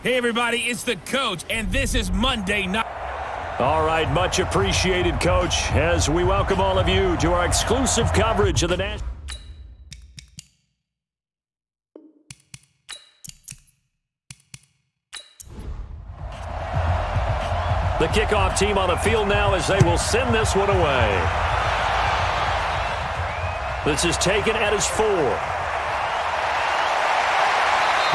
Hey, everybody, it's the coach, and this is Monday Night. All right, much appreciated, Coach, as we welcome all of you to our exclusive coverage of the National. The kickoff team on the field now as they will send this one away. This is taken at his 4.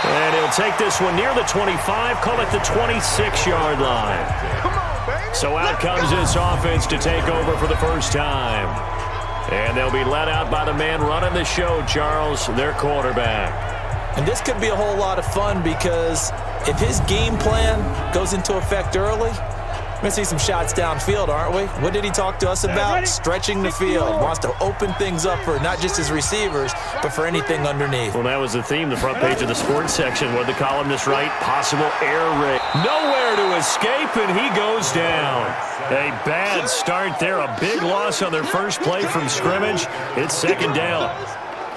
And he'll take this one near the 25, call it the 26-yard line. So out comes this offense to take over for the first time. And they'll be let out by the man running the show, Charles, their quarterback. And this could be a whole lot of fun because if his game plan goes into effect early, we're going to see some shots downfield, aren't we? What did he talk to us about? Stretching the field. Wants to open things up for not just his receivers, but for anything underneath. Well, that was the theme, the front page of the sports section. What did the columnist write? Possible air raid. Nowhere to escape, and he goes down. A bad start there. A big loss on their first play from scrimmage. It's second down.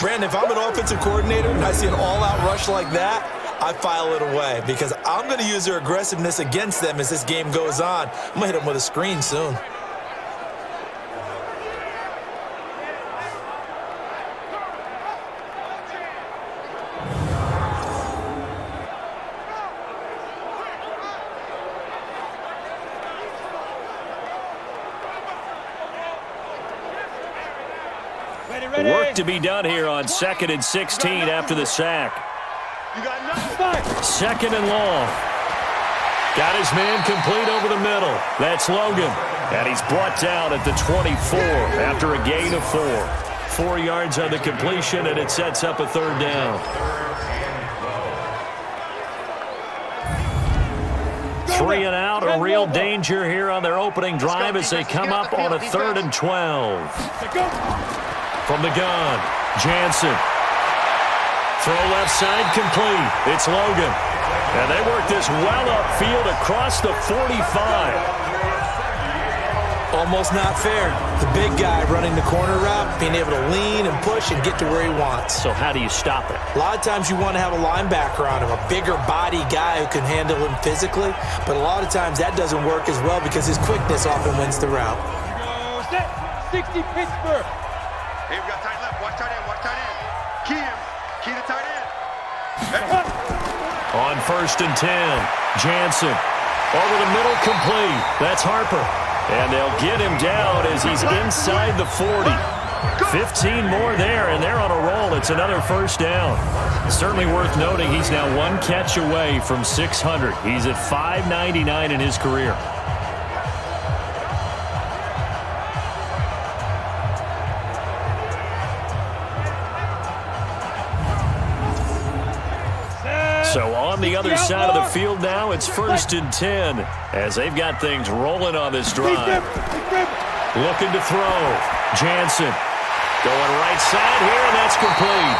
Brandon, if I'm an offensive coordinator and I see an all-out rush like that, I file it away because I'm going to use their aggressiveness against them as this game goes on. I'm going to hit them with a screen soon. Work to be done here on 2nd and 16 after the sack. Second and long. Got his man complete over the middle. That's Logan. And he's brought down at the 24 after a gain of 4. 4 yards on the completion, and it sets up a third down. 3 and out, a real danger here on their opening drive as they come up on a 3rd and 12. From the gun, Jansen. Throw left side complete. It's Logan. And they work this well upfield across the 45. Almost not fair. The big guy running the corner route, being able to lean and push and get to where he wants. So how do you stop it? A lot of times you want to have a linebacker on him, a bigger body guy who can handle him physically. But a lot of times that doesn't work as well because his quickness often wins the route. 60 Pittsburgh. Hey, we got tight left. Watch tight end. Watch tight end. Key him. Key the tight end. On 1st and 10, Jansen. Over the middle, complete. That's Harper. And they'll get him down as he's inside the 40. 15 more there, and they're on a roll. It's another first down. Certainly worth noting he's now 1 catch away from 600. He's at 599 in his career. So on the other side of the field now, it's 1st and 10 as they've got things rolling on this drive. Looking to throw. Jansen going right side here, and that's complete.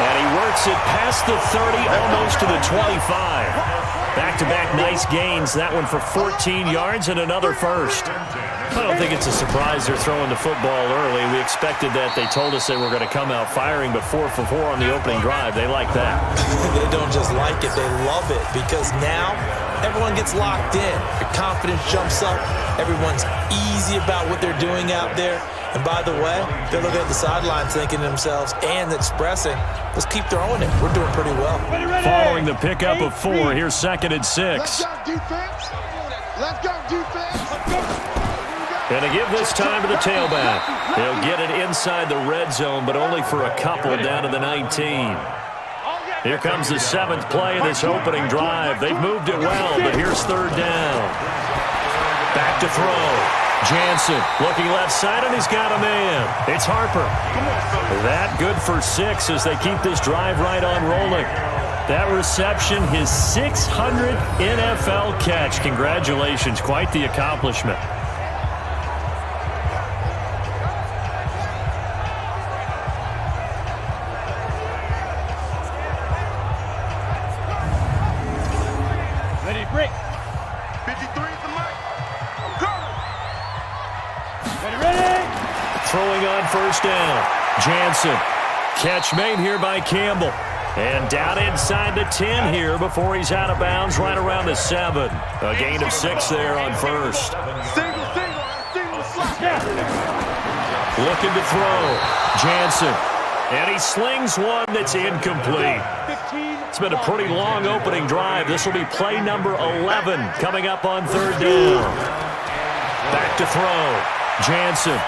And he works it past the 30, almost to the 25. Back-to-back nice gains. That one for 14 yards and another first. I don't think it's a surprise they're throwing the football early. We expected that. They told us they were going to come out firing, but 4 for 4 on the opening drive. They like that. They don't just like it, they love it because now everyone gets locked in. Their confidence jumps up. Everyone's easy about what they're doing out there. And by the way, they're looking at the sidelines thinking to themselves and expressing, let's keep throwing it. We're doing pretty well. Following the pickup of 4, here's 2nd and 6. Let's go, defense. Let's go, defense. And to give this time to the tailback. They'll get it inside the red zone, but only for a couple down to the 19. Here comes the 7th play of this opening drive. They've moved it well, but here's 3rd down. Back to throw. Jansen looking left side, and he's got a man. It's Harper. That good for 6 as they keep this drive right on rolling. That reception, his 600th NFL catch. Congratulations. Quite the accomplishment. Ready, break. 53 is the mic. Go. Ready. Throwing on 1st down. Jansen. Catch made here by Campbell. And down inside the 10 here before he's out of bounds right around the 7. A gain of 6 there on first. Single slot. Looking to throw. Jansen. And he slings one that's incomplete. It's been a pretty long opening drive. This will be play number 11 coming up on third down. Back to throw. Jansen.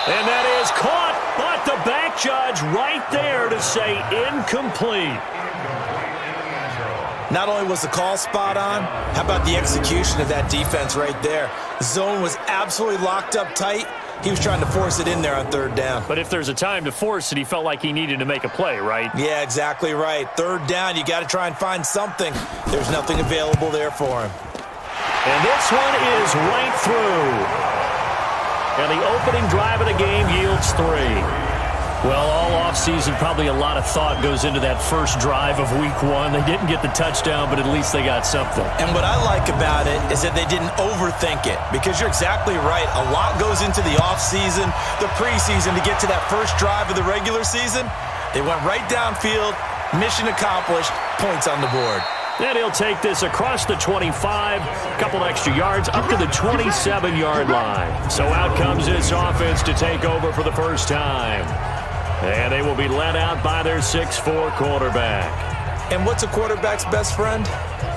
And that is caught, but the back judge right there to say incomplete. Not only was the call spot on, how about the execution of that defense right there? The zone was absolutely locked up tight. He was trying to force it in there on third down. But if there's a time to force it, he felt like he needed to make a play, right? Yeah, exactly right. Third down, you got to try and find something. There's nothing available there for him. And this one is right through. And the opening drive of the game yields 3. Well, all offseason, probably a lot of thought goes into that first drive of week 1. They didn't get the touchdown, but at least they got something. And what I like about it is that they didn't overthink it, because you're exactly right. A lot goes into the offseason, the preseason to get to that first drive of the regular season. They went right downfield, mission accomplished, points on the board. And he'll take this across the 25, a couple extra yards, up to the 27-yard line. So out comes this offense to take over for the first time. And they will be led out by their 6'4" quarterback. And what's a quarterback's best friend?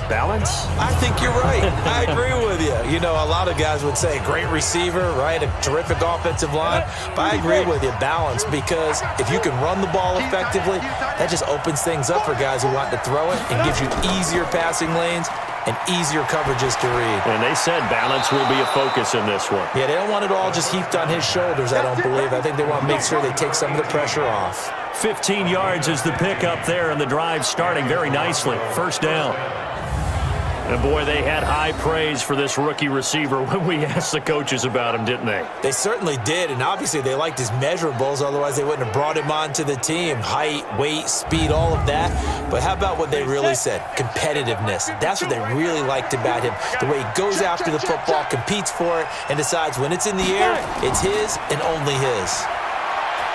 Balance? I think you're right. I agree with you. You know, a lot of guys would say great receiver, right? A terrific offensive line. But I agree with you, balance, because if you can run the ball effectively, that just opens things up for guys who want to throw it and gives you easier passing lanes and easier coverages to read. And they said balance will be a focus in this one. Yeah, they don't want it all just heaped on his shoulders, I don't believe. I think they want to make sure they take some of the pressure off. 15 yards is the pickup there, and the drive starting very nicely. First down. And, boy, they had high praise for this rookie receiver when we asked the coaches about him, didn't they? They certainly did, and obviously they liked his measurables. Otherwise, they wouldn't have brought him onto the team. Height, weight, speed, all of that. But how about what they really said? Competitiveness. That's what they really liked about him. The way he goes after the football, competes for it, and decides when it's in the air, it's his and only his.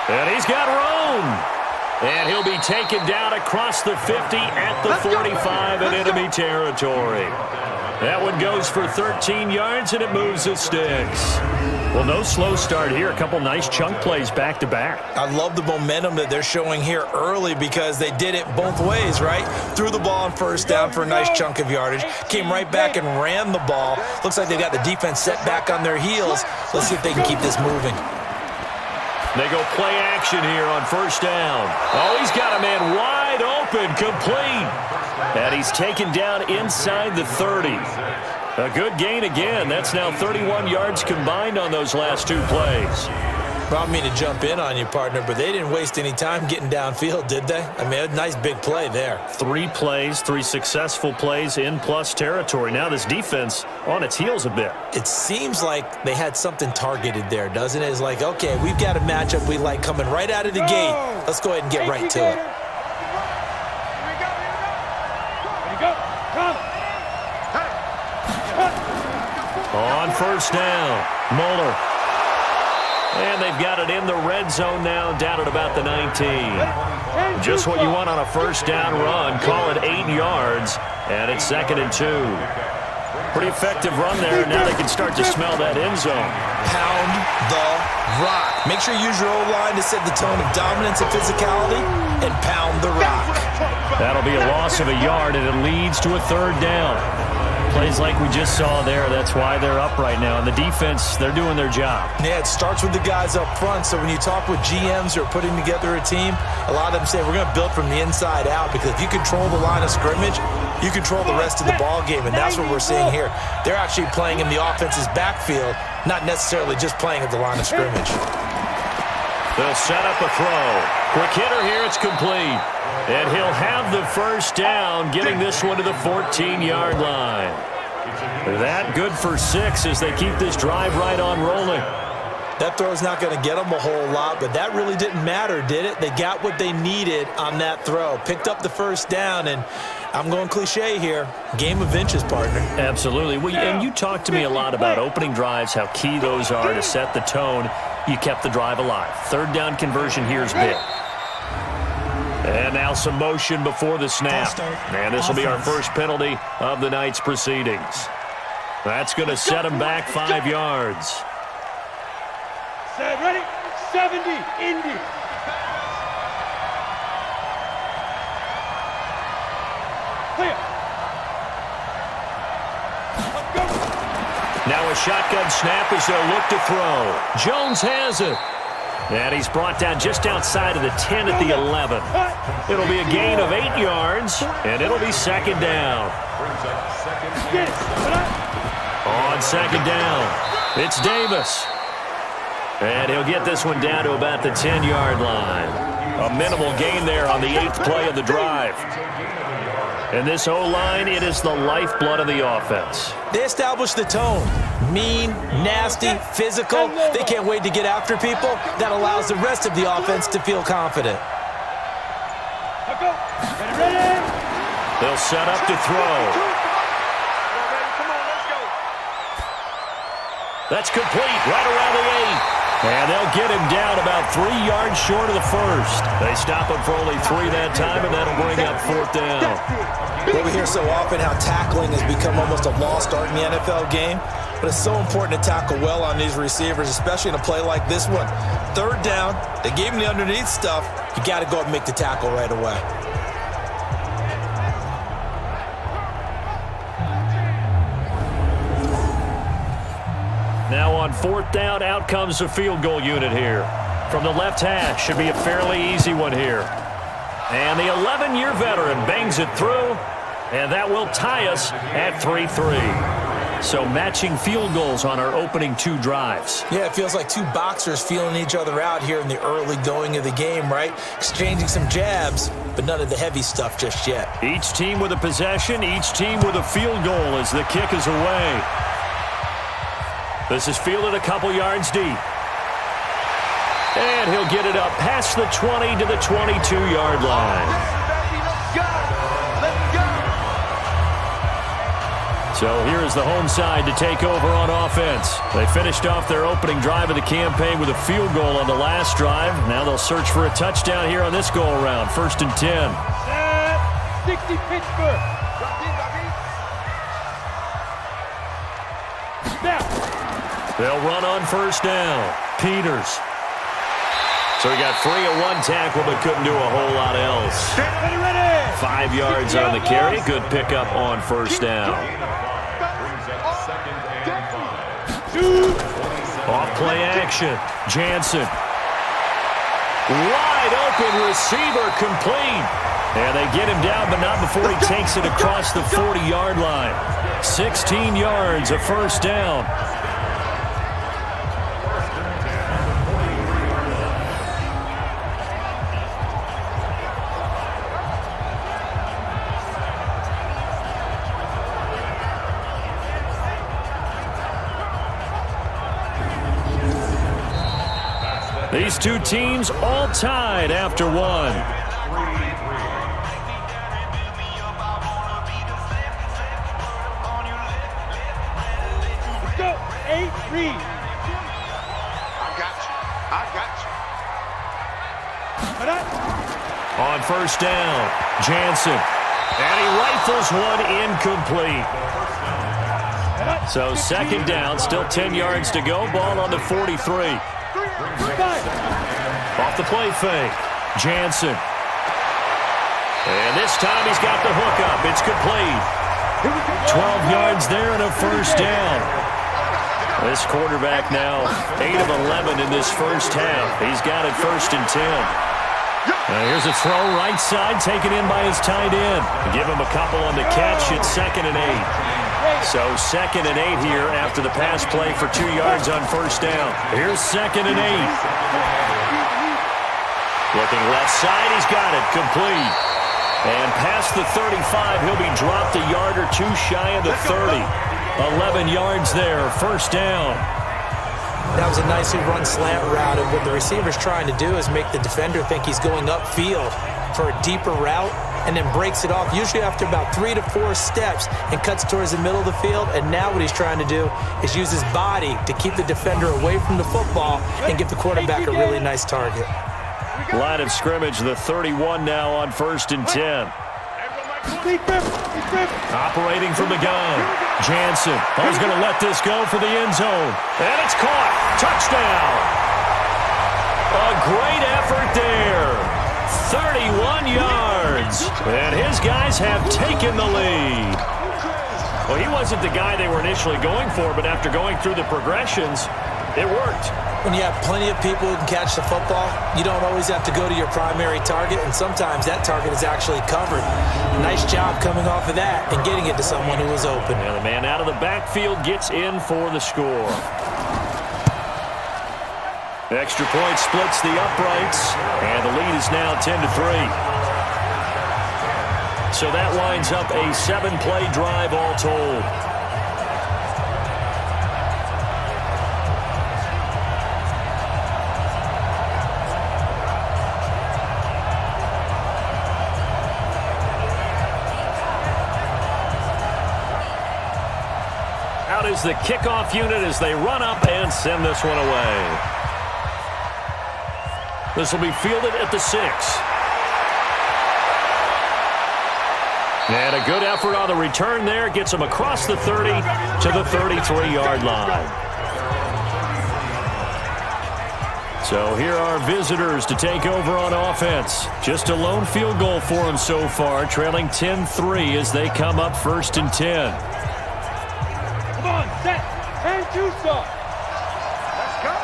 And he's got room. And he'll be taken down across the 50 at the 45 in enemy territory. That one goes for 13 yards, and it moves the sticks. Well, no slow start here. A couple nice chunk plays back-to-back. I love the momentum that they're showing here early, because they did it both ways, right? Threw the ball on first down for a nice chunk of yardage. Came right back and ran the ball. Looks like they got the defense set back on their heels. Let's see if they can keep this moving. They go play action here on first down. Oh, he's got a man wide open, complete. And he's taken down inside the 30. A good gain again. That's now 31 yards combined on those last 2 plays. Well, I don't mean to jump in on you, partner, but they didn't waste any time getting downfield, did they? I mean, a nice big play there. 3 plays, 3 successful plays in plus territory. Now this defense on its heels a bit. It seems like they had something targeted there, doesn't it? It's like, okay, we've got a matchup we like coming right out of the gate. Let's go ahead and get right to it. On first down, Muller. And they've got it in the red zone now, down at about the 19. Just what you want on a first down run. Call it 8 yards, and it's 2nd and 2. Pretty effective run there. Now they can start to smell that end zone. Pound the rock. Make sure you use your O-line to set the tone of dominance and physicality, and pound the rock. That'll be a loss of a yard, and it leads to a 3rd down. Plays like we just saw there. That's why they're up right now. And the defense, they're doing their job. Yeah, it starts with the guys up front. So when you talk with GMs who are putting together a team, a lot of them say we're going to build from the inside out, because if you control the line of scrimmage, you control the rest of the ball game, and that's what we're seeing here. They're actually playing in the offense's backfield, not necessarily just playing at the line of scrimmage. They'll set up a throw. Quick hitter here, it's complete. And he'll have the first down, getting this one to the 14-yard line. That good for 6 as they keep this drive right on rolling. That throw's not going to get them a whole lot, but that really didn't matter, did it? They got what they needed on that throw. Picked up the first down, and I'm going cliche here. Game of inches, partner. Absolutely. Well, and you talked to me a lot about opening drives, how key those are to set the tone. You kept the drive alive. 3rd down conversion here is big. And now some motion before the snap. And this will be our first penalty of the night's proceedings. That's going to set him back 5 yards. Set, ready? 70, Indy. Clear. Let's go. Now a shotgun snap as they'll look to throw. Jones has it. And he's brought down just outside of the 10 at the 11. It'll be a gain of 8 yards, and it'll be second down. On second down, it's Davis. And he'll get this one down to about the 10-yard line. A minimal gain there on the 8th play of the drive. And this O-line, it is the lifeblood of the offense. They establish the tone. Mean, nasty, physical. They can't wait to get after people. That allows the rest of the offense to feel confident. Let's go. Ready? They'll set up to throw. That's complete right around the 8. And they'll get him down about 3 yards short of the first. They stop him for only 3 that time, and that'll bring up 4th down. Well, we hear so often how tackling has become almost a lost art in the NFL game, but it's so important to tackle well on these receivers, especially in a play like this one. 3rd down, they gave him the underneath stuff. You got to go and make the tackle right away. Now on 4th down, out comes the field goal unit here. From the left hash, should be a fairly easy one here. And the 11-year veteran bangs it through, and that will tie us at 3-3. So matching field goals on our opening 2 drives. Yeah, it feels like 2 boxers feeling each other out here in the early going of the game, right? Exchanging some jabs, but none of the heavy stuff just yet. Each team with a possession, each team with a field goal as the kick is away. This is fielded a couple yards deep. And he'll get it up past the 20 to the 22-yard line. So here is the home side to take over on offense. They finished off their opening drive of the campaign with a field goal on the last drive. Now they'll search for a touchdown here on this go-around. 1st and 10. 60 Pittsburgh. Now. They'll run on 1st down. Peters. So he got free of 1 tackle, but couldn't do a whole lot else. 5 yards on the carry. Good pickup on 1st down. Off play action. Jansen. Wide open receiver complete. And they get him down, but not before he takes it across the 40-yard line. 16 yards, a 1st down. These 2 teams all tied after 1. Let's go. 8 read. I got you. On 1st down, Jansen. And he rifles one incomplete. So 2nd down, still 10 yards to go. Ball on the 43. Off the play fake, Jansen. And this time he's got the hook up. It's complete. 12 yards there and a 1st down. This quarterback now 8 of 11 in this 1st half. He's got it 1st and 10. Now here's a throw right side taken in by his tight end. Give him a couple on the catch. It's 2nd and 8. So 2nd and 8 here after the pass play for 2 yards on 1st down. Here's 2nd and 8. Looking left side, he's got it, complete. And past the 35, he'll be dropped a yard or 2 shy of the 30. 11 yards there, 1st down. That was a nicely run slant route, and what the receiver's trying to do is make the defender think he's going upfield for a deeper route, and then breaks it off, usually after about 3 to 4 steps, and cuts towards the middle of the field. And now what he's trying to do is use his body to keep the defender away from the football and give the quarterback a really nice target. Line of scrimmage, the 31 now on 1st and 10. Operating from the gun. Jansen. He's going to let this go for the end zone. And it's caught. Touchdown. A great effort there. 31 yards. And his guys have taken the lead. Well, he wasn't the guy they were initially going for, but after going through the progressions, it worked. When you have plenty of people who can catch the football, you don't always have to go to your primary target, and sometimes that target is actually covered. Nice job coming off of that and getting it to someone who was open. And the man out of the backfield gets in for the score. Extra point splits the uprights, and the lead is now 10-3. So that winds up a 7-play drive all told. Out is the kickoff unit as they run up and send this one away. This will be fielded at the 6. And a good effort on the return there. Gets him across the 30 to the 33-yard line. So here are visitors to take over on offense. Just a lone field goal for them so far, trailing 10-3 as they come up 1st and 10. Come on, set. 10-2 start. Let's go.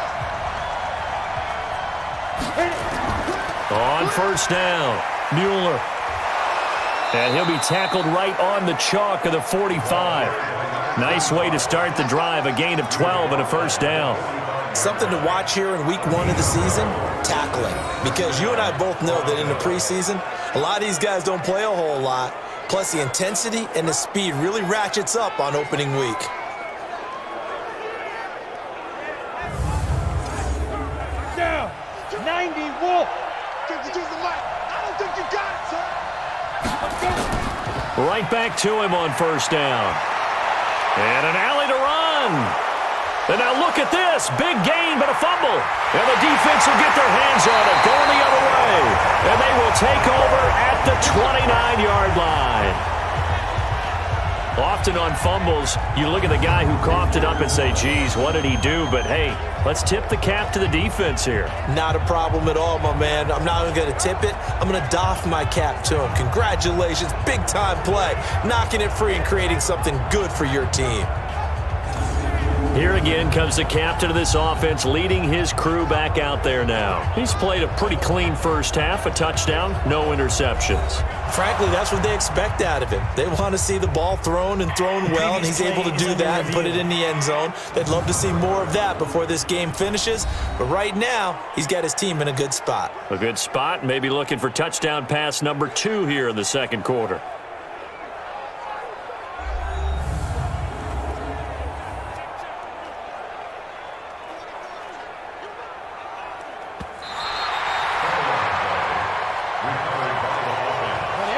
On 1st down, Mueller. And he'll be tackled right on the chalk of the 45. Nice way to start the drive, a gain of 12 and a 1st down. Something to watch here in week 1 of the season, tackling. Because you and I both know that in the preseason, a lot of these guys don't play a whole lot. Plus the intensity and the speed really ratchets up on opening week. Down. 90 Wolf. Take it to the left. I don't think you got it, sir. Right back to him on 1st down. And an alley to run. And now look at this. Big gain, but a fumble. And the defense will get their hands on it, going the other way. And they will take over at the 29-yard line. Often on fumbles, you look at the guy who coughed it up and say, geez, what did he do? But, hey, let's tip the cap to the defense here. Not a problem at all, my man. I'm not even going to tip it. I'm going to doff my cap to him. Congratulations. Big-time play. Knocking it free and creating something good for your team. Here again comes the captain of this offense, leading his crew back out there now. He's played a pretty clean first half, a touchdown, no interceptions. Frankly, that's what they expect out of him. They want to see the ball thrown and thrown well, and he's able to do that and put it in the end zone. They'd love to see more of that before this game finishes, but right now, he's got his team in a good spot. A good spot, maybe looking for touchdown pass number 2 here in the second quarter.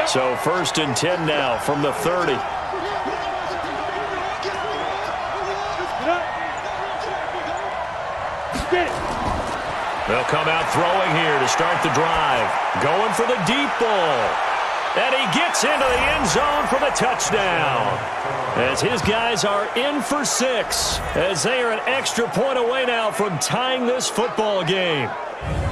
So 1st and 10 now from the 30. They'll come out throwing here to start the drive. Going for the deep ball. And he gets into the end zone for the touchdown. As his guys are in for 6. As they are an extra point away now from tying this football game.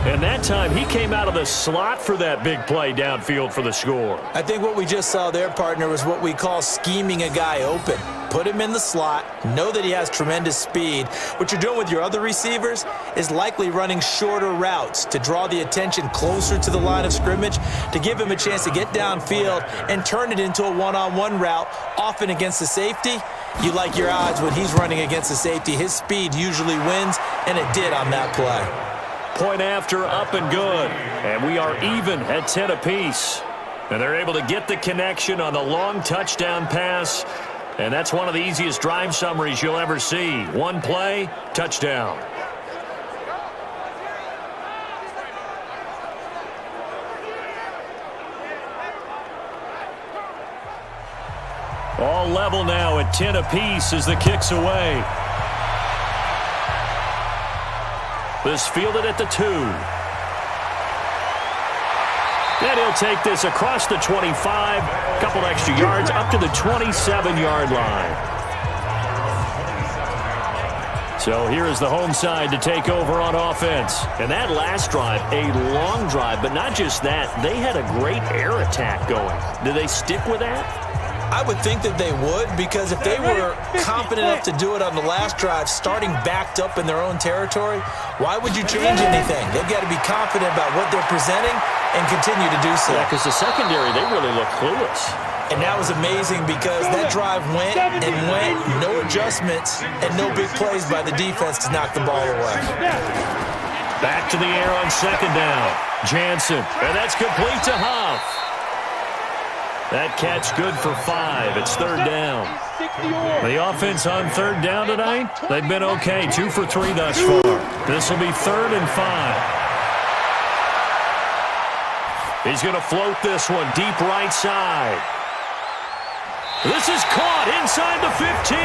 And that time, he came out of the slot for that big play downfield for the score. I think what we just saw there, partner, was what we call scheming a guy open. Put him in the slot, know that he has tremendous speed. What you're doing with your other receivers is likely running shorter routes to draw the attention closer to the line of scrimmage, to give him a chance to get downfield and turn it into a one-on-one route, often against the safety. You like your odds when he's running against the safety. His speed usually wins, and it did on that play. Point after, up and good. And we are even at 10 apiece. And they're able to get the connection on the long touchdown pass. And that's one of the easiest drive summaries you'll ever see. One play, touchdown. All level now at 10 apiece as the kick's away. This fielded at the 2. And he'll take this across the 25, a couple extra yards, up to the 27-yard line. So here is the home side to take over on offense. And that last drive, a long drive, but not just that. They had a great air attack going. Do they stick with that? I would think that they would, because if they were confident enough to do it on the last drive, starting backed up in their own territory, why would you change anything? They've got to be confident about what they're presenting and continue to do so. Yeah, because the secondary, they really look clueless. And that was amazing because that drive went and went, no adjustments, and no big plays by the defense to knock the ball away. Back to the air on second down. Jansen, and that's complete to Huff. That catch good for 5. It's third down. The offense on third down tonight, they've been okay. 2 for 3 thus far. This will be 3rd and 5. He's going to float this one deep right side. This is caught inside the 15.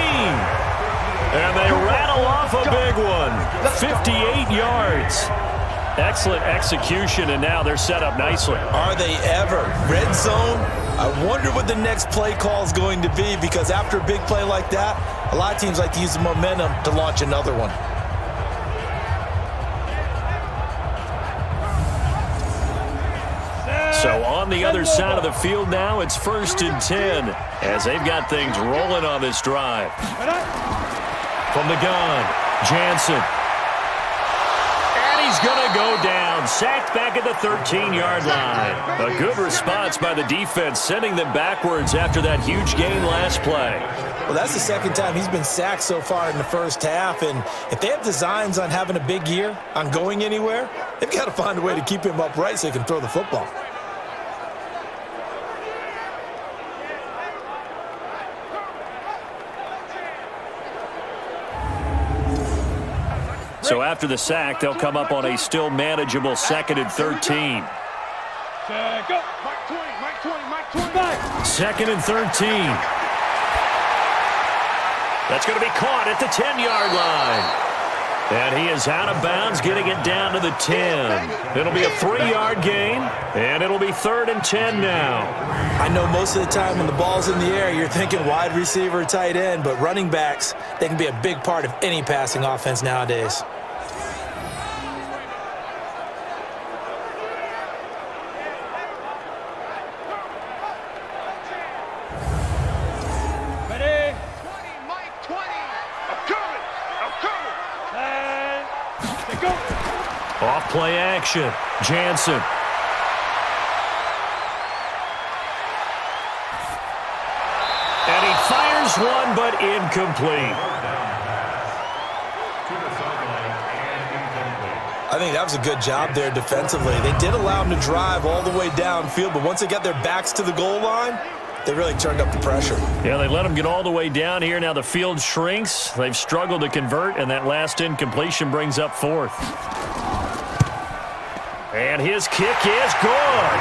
And they rattle off a big one. 58 yards. Excellent execution, and now they're set up nicely. Are they ever? Red zone? I wonder what the next play call is going to be, because after a big play like that, a lot of teams like to use the momentum to launch another one. So on the other side of the field now, it's 1st and 10 as they've got things rolling on this drive. From the gun, Jansen. He's going to go down, sacked back at the 13-yard line. A good response by the defense, sending them backwards after that huge gain last play. Well, that's the second time he's been sacked so far in the first half, and if they have designs on having a big year, on going anywhere, they've got to find a way to keep him upright so he can throw the football. So after the sack, they'll come up on a still manageable 2nd and 13. Go. Mike 20. 2nd and 13. That's going to be caught at the 10-yard line. And he is out of bounds, getting it down to the 10. It'll be a 3-yard gain, and it'll be 3rd and 10 now. I know most of the time when the ball's in the air, you're thinking wide receiver, tight end, but running backs, they can be a big part of any passing offense nowadays. Off play action. Jansen. And he fires one, but incomplete. I think that was a good job there defensively. They did allow him to drive all the way downfield, but once they got their backs to the goal line, they really turned up the pressure. Yeah, they let him get all the way down here. Now the field shrinks. They've struggled to convert, and that last incompletion brings up 4th. And his kick is good.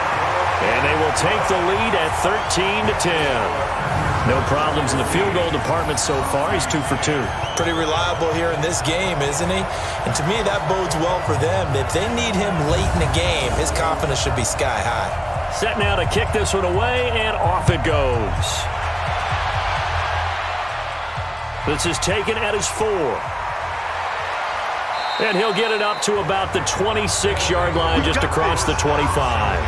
And they will take the lead at 13-10. No problems in the field goal department so far. He's 2 for 2. Pretty reliable here in this game, isn't he? And to me, that bodes well for them. If they need him late in the game, his confidence should be sky high. Set now to kick this one away, and off it goes. This is taken at his 4. And he'll get it up to about the 26-yard line, just across the 25.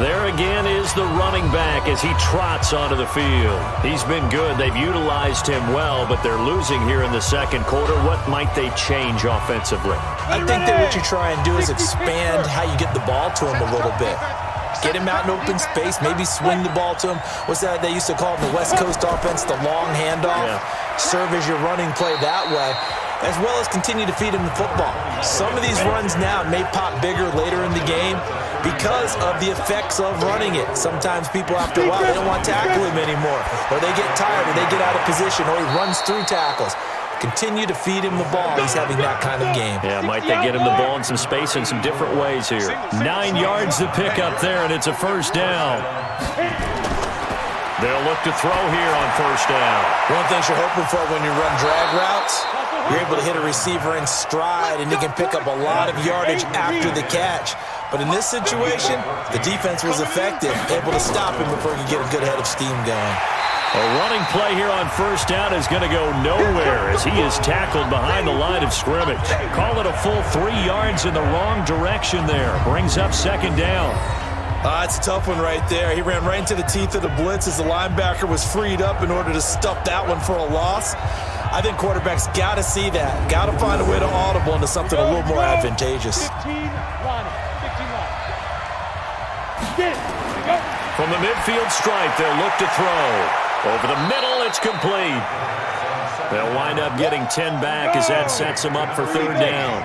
There again is the running back as he trots onto the field. He's been good. They've utilized him well, but they're losing here in the second quarter. What might they change offensively? I think that what you try and do is expand how you get the ball to him a little bit. Get him out in open space, maybe swing the ball to him. What's that they used to call in the West Coast offense, the long handoff? Yeah. Serve as your running play that way, as well as continue to feed him the football. Some of these runs now may pop bigger later in the game because of the effects of running it. Sometimes people, after a while, they don't want to tackle him anymore, or they get tired, or they get out of position, or he runs through tackles. Continue to feed him the ball. He's having that kind of game. Yeah, might they get him the ball in some space in some different ways here. 9 yards to pick up there, and it's a first down. They'll look to throw here on first down. One thing you're hoping for when you run drag routes, you're able to hit a receiver in stride, and he can pick up a lot of yardage after the catch. But in this situation, the defense was effective, able to stop him before he could get a good head of steam going. A running play here on first down is going to go nowhere as he is tackled behind the line of scrimmage. Call it a full 3 yards in the wrong direction there. Brings up second down. It's a tough one right there. He ran right into the teeth of the blitz as the linebacker was freed up in order to stuff that one for a loss. I think quarterbacks got to see that. Got to find a way to audible into something a little more advantageous. 15 line. 15 line. Get it. Go. From the midfield stripe, they'll look to throw. Over the middle, it's complete. They'll wind up getting 10 back as that sets them up for third down.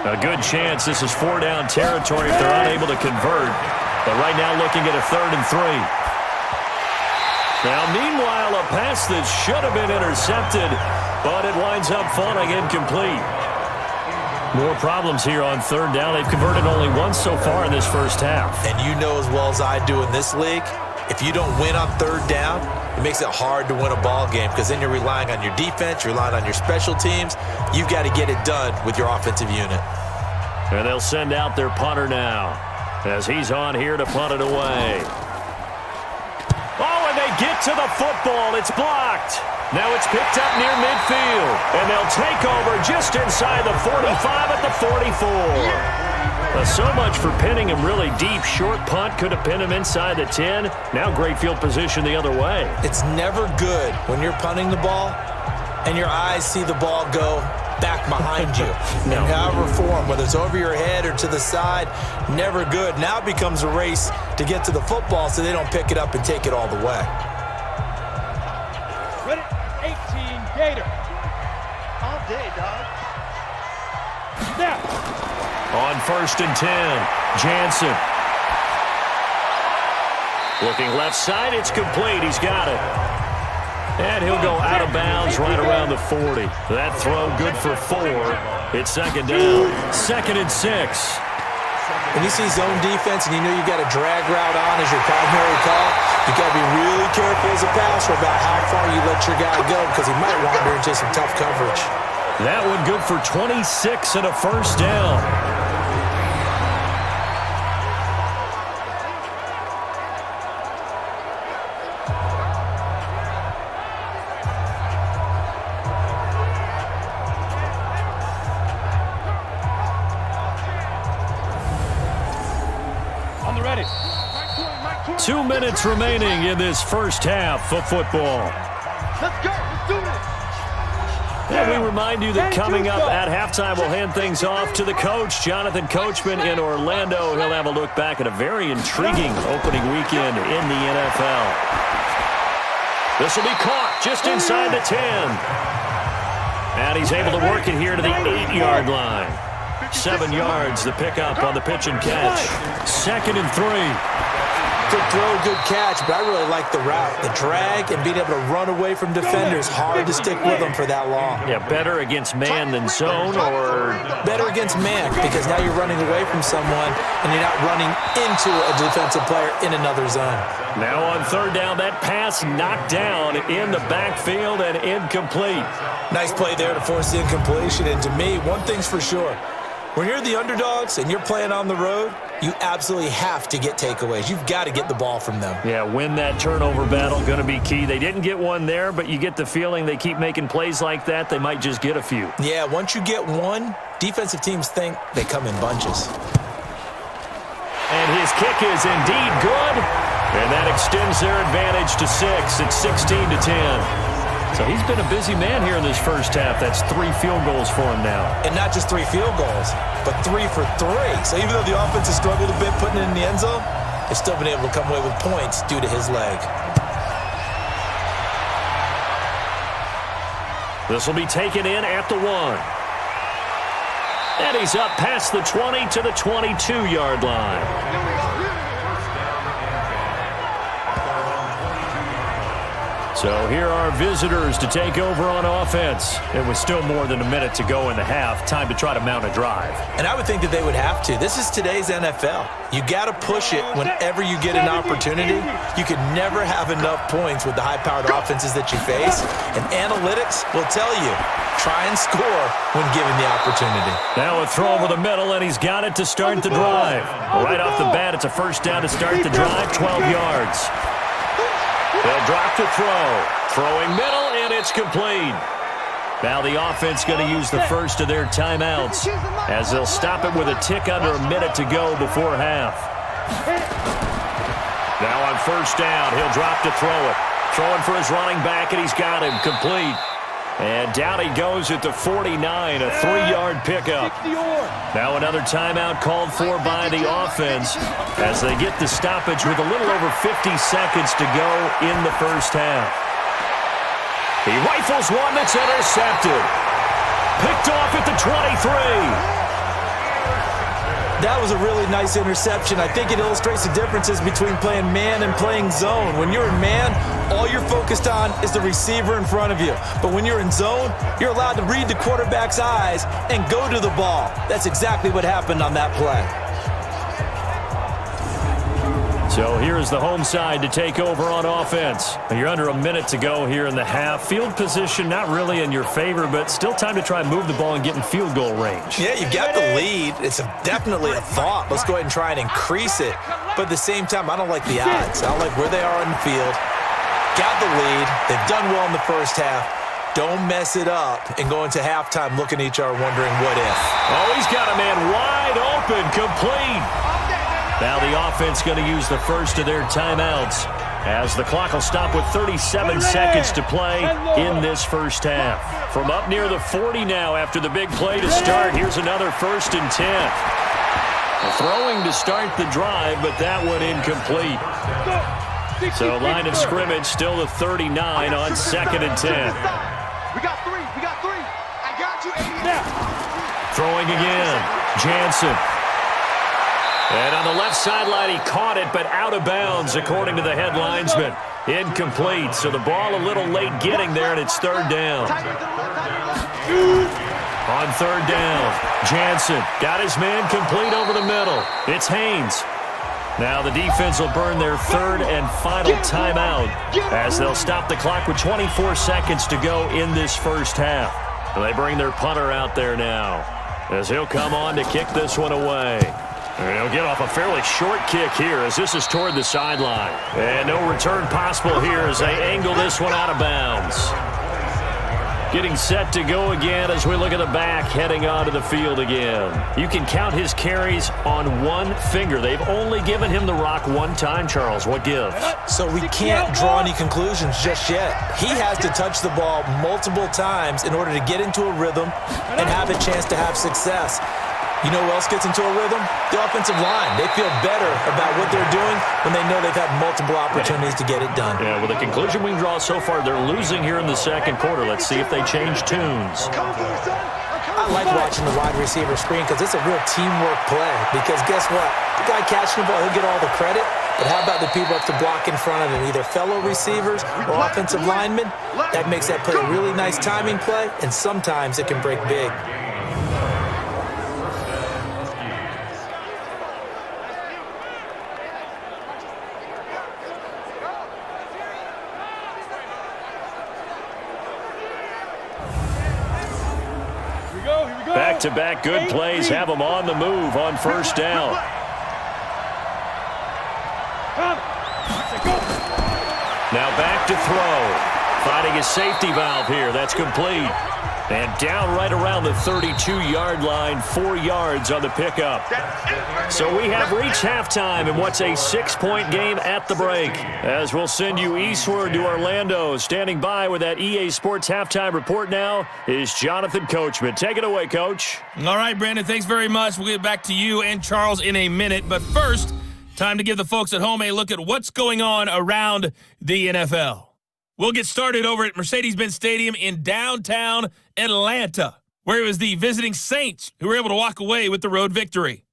A good chance this is 4-down territory if they're unable to convert. But right now looking at a 3rd and 3. Now, meanwhile, a pass that should have been intercepted, but it winds up falling incomplete. More problems here on third down. They've converted only once so far in this first half. And you know as well as I do in this league, if you don't win on third down, it makes it hard to win a ball game because then you're relying on your defense, you're relying on your special teams. You've got to get it done with your offensive unit. And they'll send out their punter now as he's on here to punt it away. Oh, and they get to the football. It's blocked. Now it's picked up near midfield, and they'll take over just inside the 45 at the 44. So much for pinning him really deep. Short punt could have pinned him inside the 10. Now great field position the other way. It's never good when you're punting the ball and your eyes see the ball go back behind you. No. In however form, whether it's over your head or to the side, never good. Now it becomes a race to get to the football so they don't pick it up and take it all the way. Ready? 18 Gator. All day, dog. Snap. On 1st and 10, Jansen. Looking left side, it's complete. He's got it. And he'll go out of bounds right around the 40. That throw good for 4. It's second down. 2nd and 6. When you see zone defense and you know you got a drag route on as your primary call, you got to be really careful as a passer about how far you let your guy go because he might wander into some tough coverage. That one good for 26 and a first down. On the ready. 2 minutes remaining in this first half of football. Let's go. Let's do this. And we remind you that coming up at halftime, we'll hand things off to the coach, Jonathan Coachman in Orlando. He'll have a look back at a very intriguing opening weekend in the NFL. This will be caught just inside the 10. And he's able to work it here to the 8-yard line. 7 yards, the pickup on the pitch and catch. 2nd and 3. Good throw, good catch, but I really like the route. The drag and being able to run away from defenders, hard to stick with them for that long. Yeah, better against man than zone, or better against man because now you're running away from someone and you're not running into a defensive player in another zone. now on third down, that pass knocked down in the backfield and incomplete. Nice play there to force the incompletion, and to me, one thing's for sure. When you're the underdogs and you're playing on the road, you absolutely have to get takeaways. You've got to get the ball from them. Yeah, win that turnover battle, going to be key. They didn't get one there, but you get the feeling they keep making plays like that, they might just get a few. Yeah, once you get one, defensive teams think they come in bunches. And his kick is indeed good, and that extends their advantage to 6. It's 16-10. So he's been a busy man here in this first half. That's 3 field goals for him now. And not just 3 field goals, but 3 for 3. So even though the offense has struggled a bit putting it in the end zone, they've still been able to come away with points due to his leg. This will be taken in at the 1. And he's up past the 20 to the 22-yard line. So here are visitors to take over on offense. It was still more than a minute to go in the half. Time to try to mount a drive. And I would think that they would have to. This is today's NFL. You got to push it whenever you get an opportunity. You can never have enough points with the high-powered offenses that you face. And analytics will tell you, try and score when given the opportunity. Now a throw over the middle, and he's got it to start the drive. Right off the bat, it's a first down to start the drive, 12 yards. They'll drop to throw. Throwing middle, and it's complete. Now the offense going to use the first of their timeouts as they'll stop it with a tick under a minute to go before half. Now on first down, he'll drop to throw it. Throwing for his running back, and he's got him complete. And down he goes at the 49, a 3-yard pickup. Now another timeout called for by the offense as they get the stoppage with a little over 50 seconds to go in the first half. He rifles one that's intercepted. Picked off at the 23. That was a really nice interception. I think it illustrates the differences between playing man and playing zone. When you're in man, all you're focused on is the receiver in front of you. But when you're in zone, you're allowed to read the quarterback's eyes and go to the ball. That's exactly what happened on that play. So here's the home side to take over on offense. You're under a minute to go here in the half. Field position not really in your favor, but still time to try and move the ball and get in field goal range. Yeah, you've got the lead. It's definitely a thought. Let's go ahead and try and increase it. But at the same time, I don't like the odds. I don't like where they are on the field. Got the lead. They've done well in the first half. Don't mess it up and go into halftime looking at each other wondering what if. Oh, he's got a man wide open, complete. Now the offense going to use the first of their timeouts as the clock will stop with 37 seconds to play in this first half. From up near the 40 now after the big play to start, here's another 1st and 10. Throwing to start the drive, but that one incomplete. So line of scrimmage still the 39 on 2nd and 10. We got three. I got you. Throwing again. Jansen. And on the left sideline, he caught it, but out of bounds, according to the head linesman. Incomplete, so the ball a little late getting there, and it's 3rd down. On 3rd down, Jansen got his man complete over the middle. It's Haynes. Now the defense will burn their 3rd and final timeout as they'll stop the clock with 24 seconds to go in this first half. And they bring their punter out there now as he'll come on to kick this one away. And he'll get off a fairly short kick here as this is toward the sideline. And no return possible here as they angle this one out of bounds. Getting set to go again as we look at the back heading onto the field again. You can count his carries on one finger. They've only given him the rock one time, Charles. What gives? So we can't draw any conclusions just yet. He has to touch the ball multiple times in order to get into a rhythm and have a chance to have success. You know who else gets into a rhythm? The offensive line. They feel better about what they're doing when they know they've had multiple opportunities to get it done. Yeah, well, the conclusion we can draw so far, they're losing here in the second quarter. Let's see if they change tunes. I like watching the wide receiver screen because it's a real teamwork play. Because guess what? The guy catching the ball, he'll get all the credit. But how about the people up to block in front of him, either fellow receivers or offensive linemen? That makes that play a really nice timing play, and sometimes it can break big. Back-to-back good plays have them on the move on first down. Now back to throw. Finding a safety valve here. That's complete. And down right around the 32-yard line, 4 yards on the pickup. So we have reached halftime in what's a 6-point game at the break. As we'll send you eastward to Orlando. Standing by with that EA Sports halftime report now is Jonathan Coachman. Take it away, Coach. All right, Brandon, thanks very much. We'll get back to you and Charles in a minute. But first, time to give the folks at home a look at what's going on around the NFL. We'll get started over at Mercedes-Benz Stadium in downtown Atlanta, where it was the visiting Saints who were able to walk away with the road victory.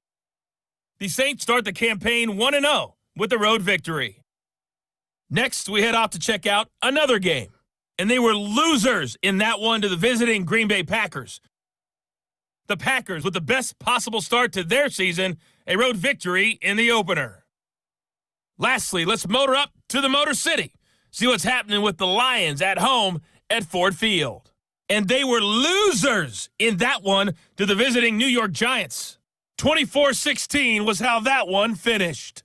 The Saints start the campaign 1-0 with the road victory. Next, we head off to check out another game. And they were losers in that one to the visiting Green Bay Packers. The Packers, with the best possible start to their season, a road victory in the opener. Lastly, let's motor up to the Motor City. See what's happening with the Lions at home at Ford Field. And they were losers in that one to the visiting New York Giants. 24-16 was how that one finished.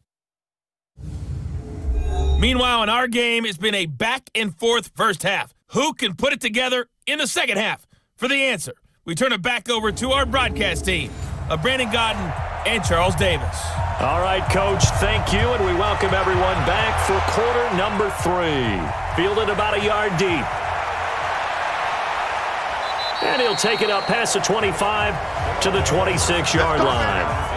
Meanwhile, in our game, it's been a back-and-forth first half. Who can put it together in the second half? For the answer, we turn it back over to our broadcast team of Brandon Godden and Charles Davis. All right, Coach, thank you, and we welcome everyone back for quarter number 3. Fielded about a yard deep. And he'll take it up past the 25 to the 26-yard line.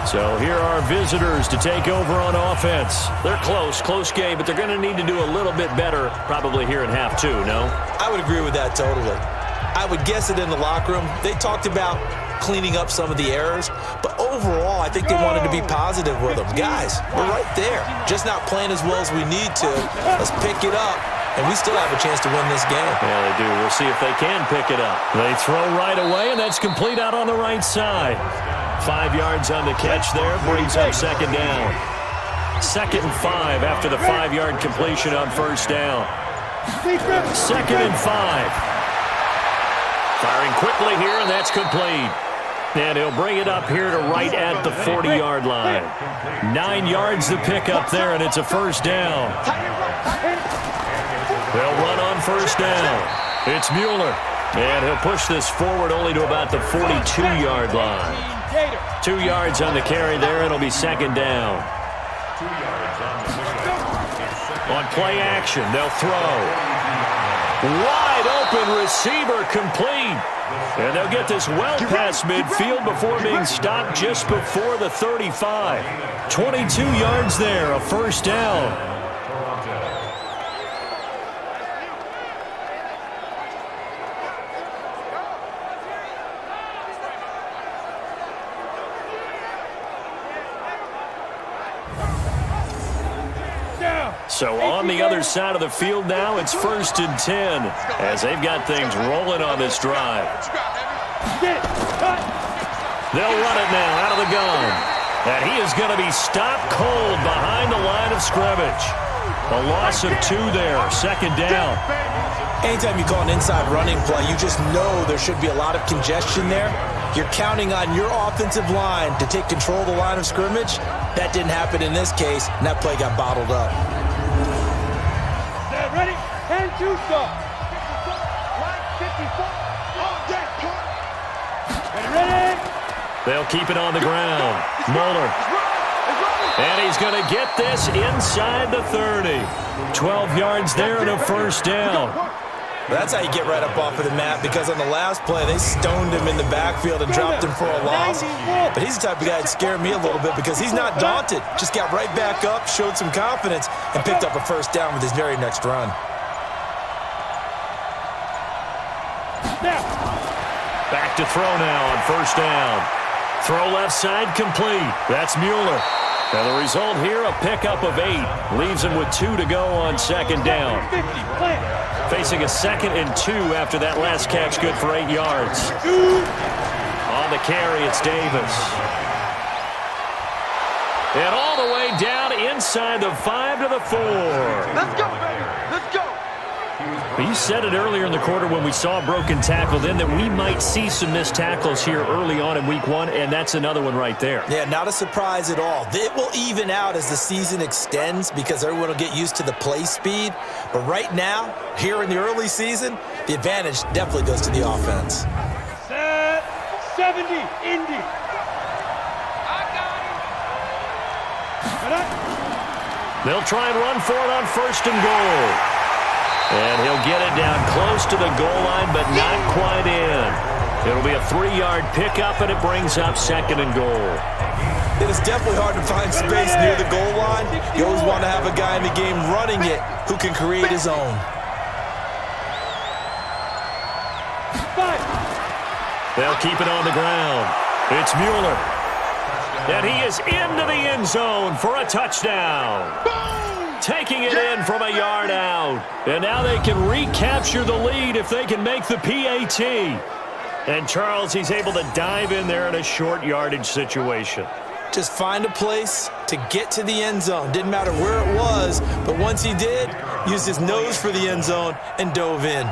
So here are visitors to take over on offense. They're close game, but they're going to need to do a little bit better probably here in half 2, no? I would agree with that totally. I would guess it in the locker room. They talked about cleaning up some of the errors, but overall, I think they wanted to be positive with them. Guys, we're right there. Just not playing as well as we need to. Let's pick it up, and we still have a chance to win this game. Yeah, they do. We'll see if they can pick it up. They throw right away, and that's complete out on the right side. 5 yards on the catch there, brings up second down. 2nd and 5 after the 5-yard completion on first down. 2nd and 5. Firing quickly here, and that's complete. And he'll bring it up here to right at the 40-yard line. 9 yards to pick up there, and it's a first down. They'll run on first down. It's Mueller. And he'll push this forward only to about the 42-yard line. 2 yards on the carry there, and it'll be second down. On play action, they'll throw. Wide open receiver complete. And they'll get this well past midfield before being stopped just before the 35. 22 yards there, a first down. So on the other side of the field now, it's 1st and 10 as they've got things rolling on this drive. They'll run it now out of the gun. And he is going to be stopped cold behind the line of scrimmage. A loss of 2 there, second down. Anytime you call an inside running play, you just know there should be a lot of congestion there. You're counting on your offensive line to take control of the line of scrimmage. That didn't happen in this case, and that play got bottled up. Ready? 10-2 stop. Line 54. Ready? They'll keep it on the ground. Mueller. And he's going to get this inside the 30. 12 yards there and a first down. That's how you get right up off of the mat, because on the last play, they stoned him in the backfield and dropped him for a loss. But he's the type of guy that scared me a little bit because he's not daunted. Just got right back up, showed some confidence, and picked up a first down with his very next run. Back to throw now on first down. Throw left side complete. That's Mueller. And the result here, a pickup of 8. Leaves him with 2 to go on second down. Facing a 2nd and 2 after that last catch, good for 8 yards. On the carry, it's Davis. And all the way down inside the 5 to the 4. Let's go, baby. Let's go. You said it earlier in the quarter when we saw a broken tackle then that we might see some missed tackles here early on in week 1, and that's another one right there. Yeah, not a surprise at all. It will even out as the season extends because everyone will get used to the play speed. But right now, here in the early season, the advantage definitely goes to the offense. Set 70, Indy. They'll try and run for it on first and goal. And he'll get it down close to the goal line, but not quite in. It'll be a 3-yard pickup, and it brings up second and goal. It is definitely hard to find space near the goal line. You always want to have a guy in the game running it who can create his own. They'll keep it on the ground. It's Mueller. And he is into the end zone for a touchdown. Taking it in from a yard out. And now they can recapture the lead if they can make the PAT. And Charles, he's able to dive in there in a short yardage situation. Just find a place to get to the end zone. Didn't matter where it was, but once he did, used his nose for the end zone and dove in.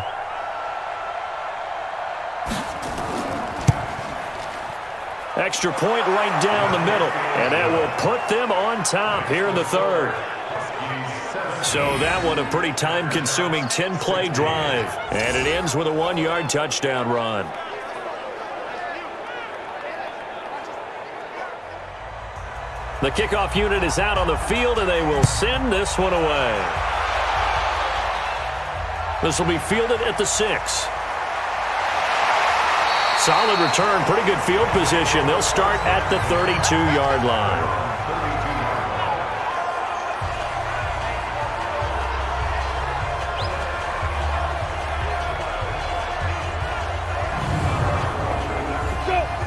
Extra point right down the middle, and that will put them on top here in the third. So that one a pretty time-consuming 10-play drive, and it ends with a 1-yard touchdown run. The kickoff unit is out on the field, and they will send this one away. This will be fielded at the 6. Solid return, pretty good field position. They'll start at the 32-yard line.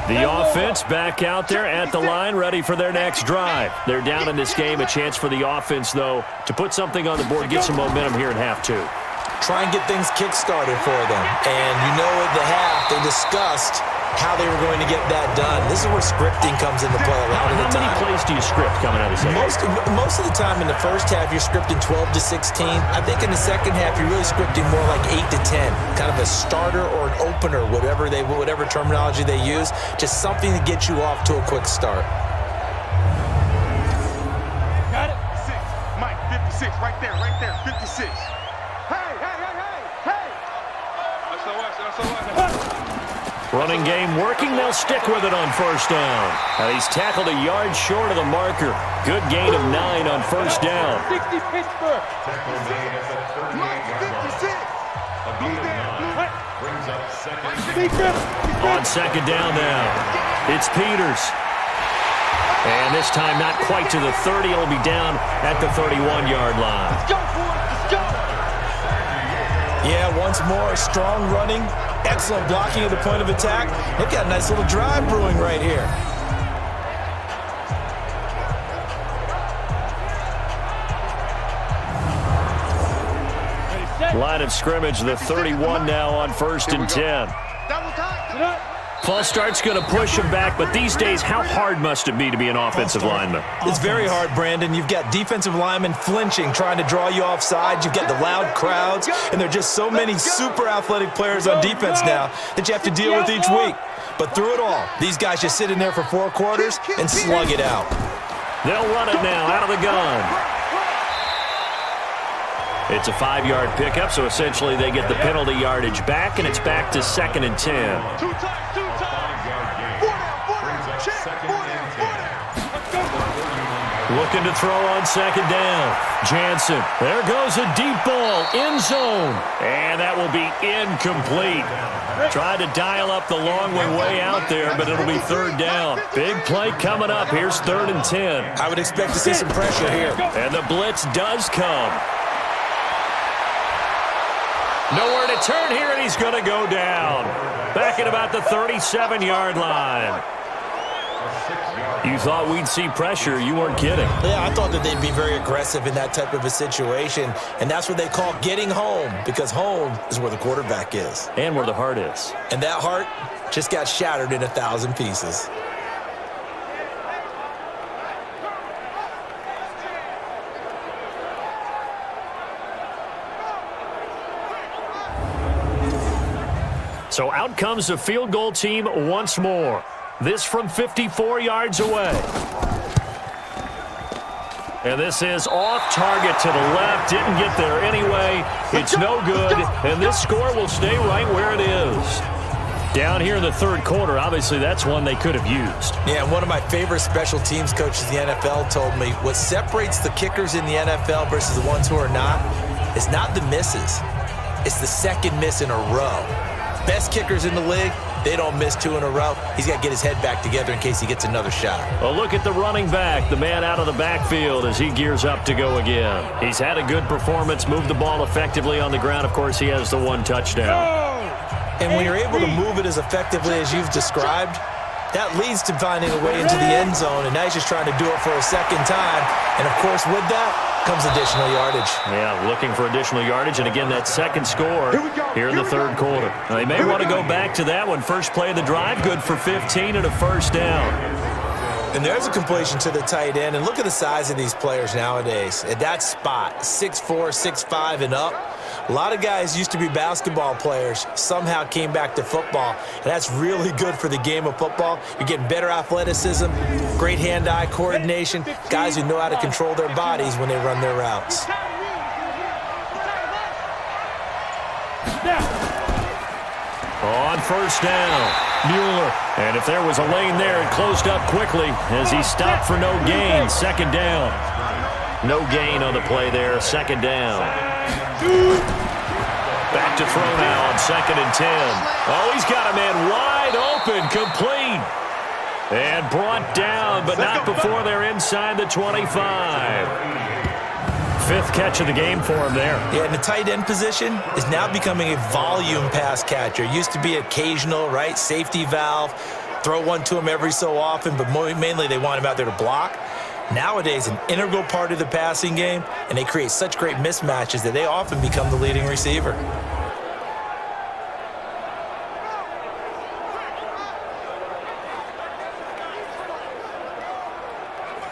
The offense back out there at the line, ready for their next drive. They're down in this game. A chance for the offense, though, to put something on the board, get some momentum here in half 2. Try and get things kick-started for them. And you know at the half, they discussed how they were going to get that done. This is where scripting comes into play a lot of the time. How many plays do you script coming out of the second? Most of the time in the first half, you're scripting 12 to 16. I think in the second half, you're really scripting more like 8 to 10. Kind of a starter or an opener, whatever terminology they use. Just something to get you off to a quick start. Got it? 6. Mike, 56. Right there, 56. Running game working. They'll stick with it on first down. He's tackled a yard short of the marker. Good gain of 9 on first down. 60 Pittsburgh. Mike, 56. On second down now, it's Peters. And this time not quite to the 30. It'll be down at the 31-yard line. Let's go, boys. Let's go. Yeah, once more, strong running, excellent blocking at the point of attack. They've got a nice little drive brewing right here. Line of scrimmage, the 31 now on first and 10. False start's going to push him back, but these days, how hard must it be to be an offensive lineman? It's very hard, Brandon. You've got defensive linemen flinching, trying to draw you off sides. You've got the loud crowds, and there are just so many super athletic players on defense now that you have to deal with each week. But through it all, these guys just sit in there for 4 quarters and slug it out. They'll run it now out of the gun. It's a 5-yard pickup, so essentially they get the penalty yardage back, and it's back to 2nd and 10. 2 times. 4 down. Looking to throw on second down. Jansen, there goes a deep ball, end zone, and that will be incomplete. Tried to dial up the long way out there, but it'll be 3rd down. Big play coming up. Here's 3rd and 10. I would expect to see some pressure here. And the blitz does come. Nowhere to turn here, and he's going to go down. Back at about the 37-yard line. You thought we'd see pressure. You weren't kidding. Yeah, I thought that they'd be very aggressive in that type of a situation, and that's what they call getting home, because home is where the quarterback is. And where the heart is. And that heart just got shattered in 1,000 pieces. So out comes the field goal team once more. This from 54 yards away. And this is off target to the left. Didn't get there anyway. It's no good. And this score will stay right where it is. Down here in the 3rd quarter, obviously that's one they could have used. Yeah, one of my favorite special teams coaches in the NFL told me what separates the kickers in the NFL versus the ones who are not is not the misses. It's the second miss in a row. Best kickers in the league, they don't miss 2 in a row. He's got to get his head back together in case he gets another shot. A look at the running back, the man out of the backfield as he gears up to go again. He's had a good performance, moved the ball effectively on the ground. Of course, he has the 1 touchdown. And when you're able to move it as effectively as you've described, That leads to finding a way into the end zone, and now he's just trying to do it for a second time. And, of course, with that comes additional yardage. Yeah, looking for additional yardage, and again, that second score here in the third quarter. Now, they may want to go back to that one. First play of the drive, good for 15 and a first down. And there's a completion to the tight end, and look at the size of these players nowadays. At that spot, 6'4", 6'5", and up. A lot of guys used to be basketball players, somehow came back to football, and that's really good for the game of football. You're getting better athleticism, great hand-eye coordination, guys who know how to control their bodies when they run their routes. On first down, Mueller. And if there was a lane there, it closed up quickly as he stopped for no gain. Second down. No gain on the play there. Second down. Back to throw now on 2nd and 10. Oh, he's got a man wide open, complete. And brought down, but not before they're inside the 25. 5th catch of the game for him there. Yeah, and the tight end position is now becoming a volume pass catcher. Used to be occasional, right? Safety valve. Throw one to him every so often, but mainly they want him out there to block. Nowadays, an integral part of the passing game, and they create such great mismatches that they often become the leading receiver.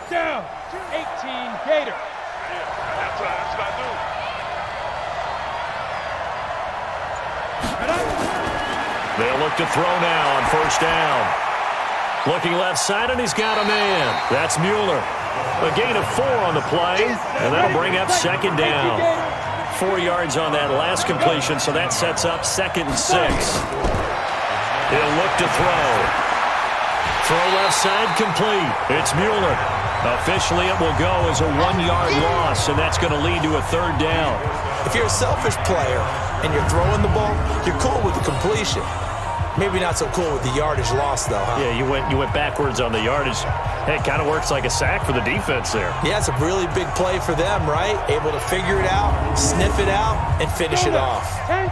Down, 18, Gator. That's what I do. They'll look to throw now on first down. Looking left side, and he's got a man. That's Mueller. A gain of 4 on the play, and that'll bring up second down. 4 yards on that last completion, so that sets up 2nd and 6. He'll look to throw. Throw left side, complete. It's Mueller. Officially, it will go as a 1-yard loss, and that's going to lead to a 3rd down. If you're a selfish player and you're throwing the ball, you're cool with the completion. Maybe not so cool with the yardage loss, though, huh? Yeah, you went backwards on the yardage. Hey, it kind of works like a sack for the defense there. Yeah, it's a really big play for them, right? Able to figure it out, sniff it out, and finish it off.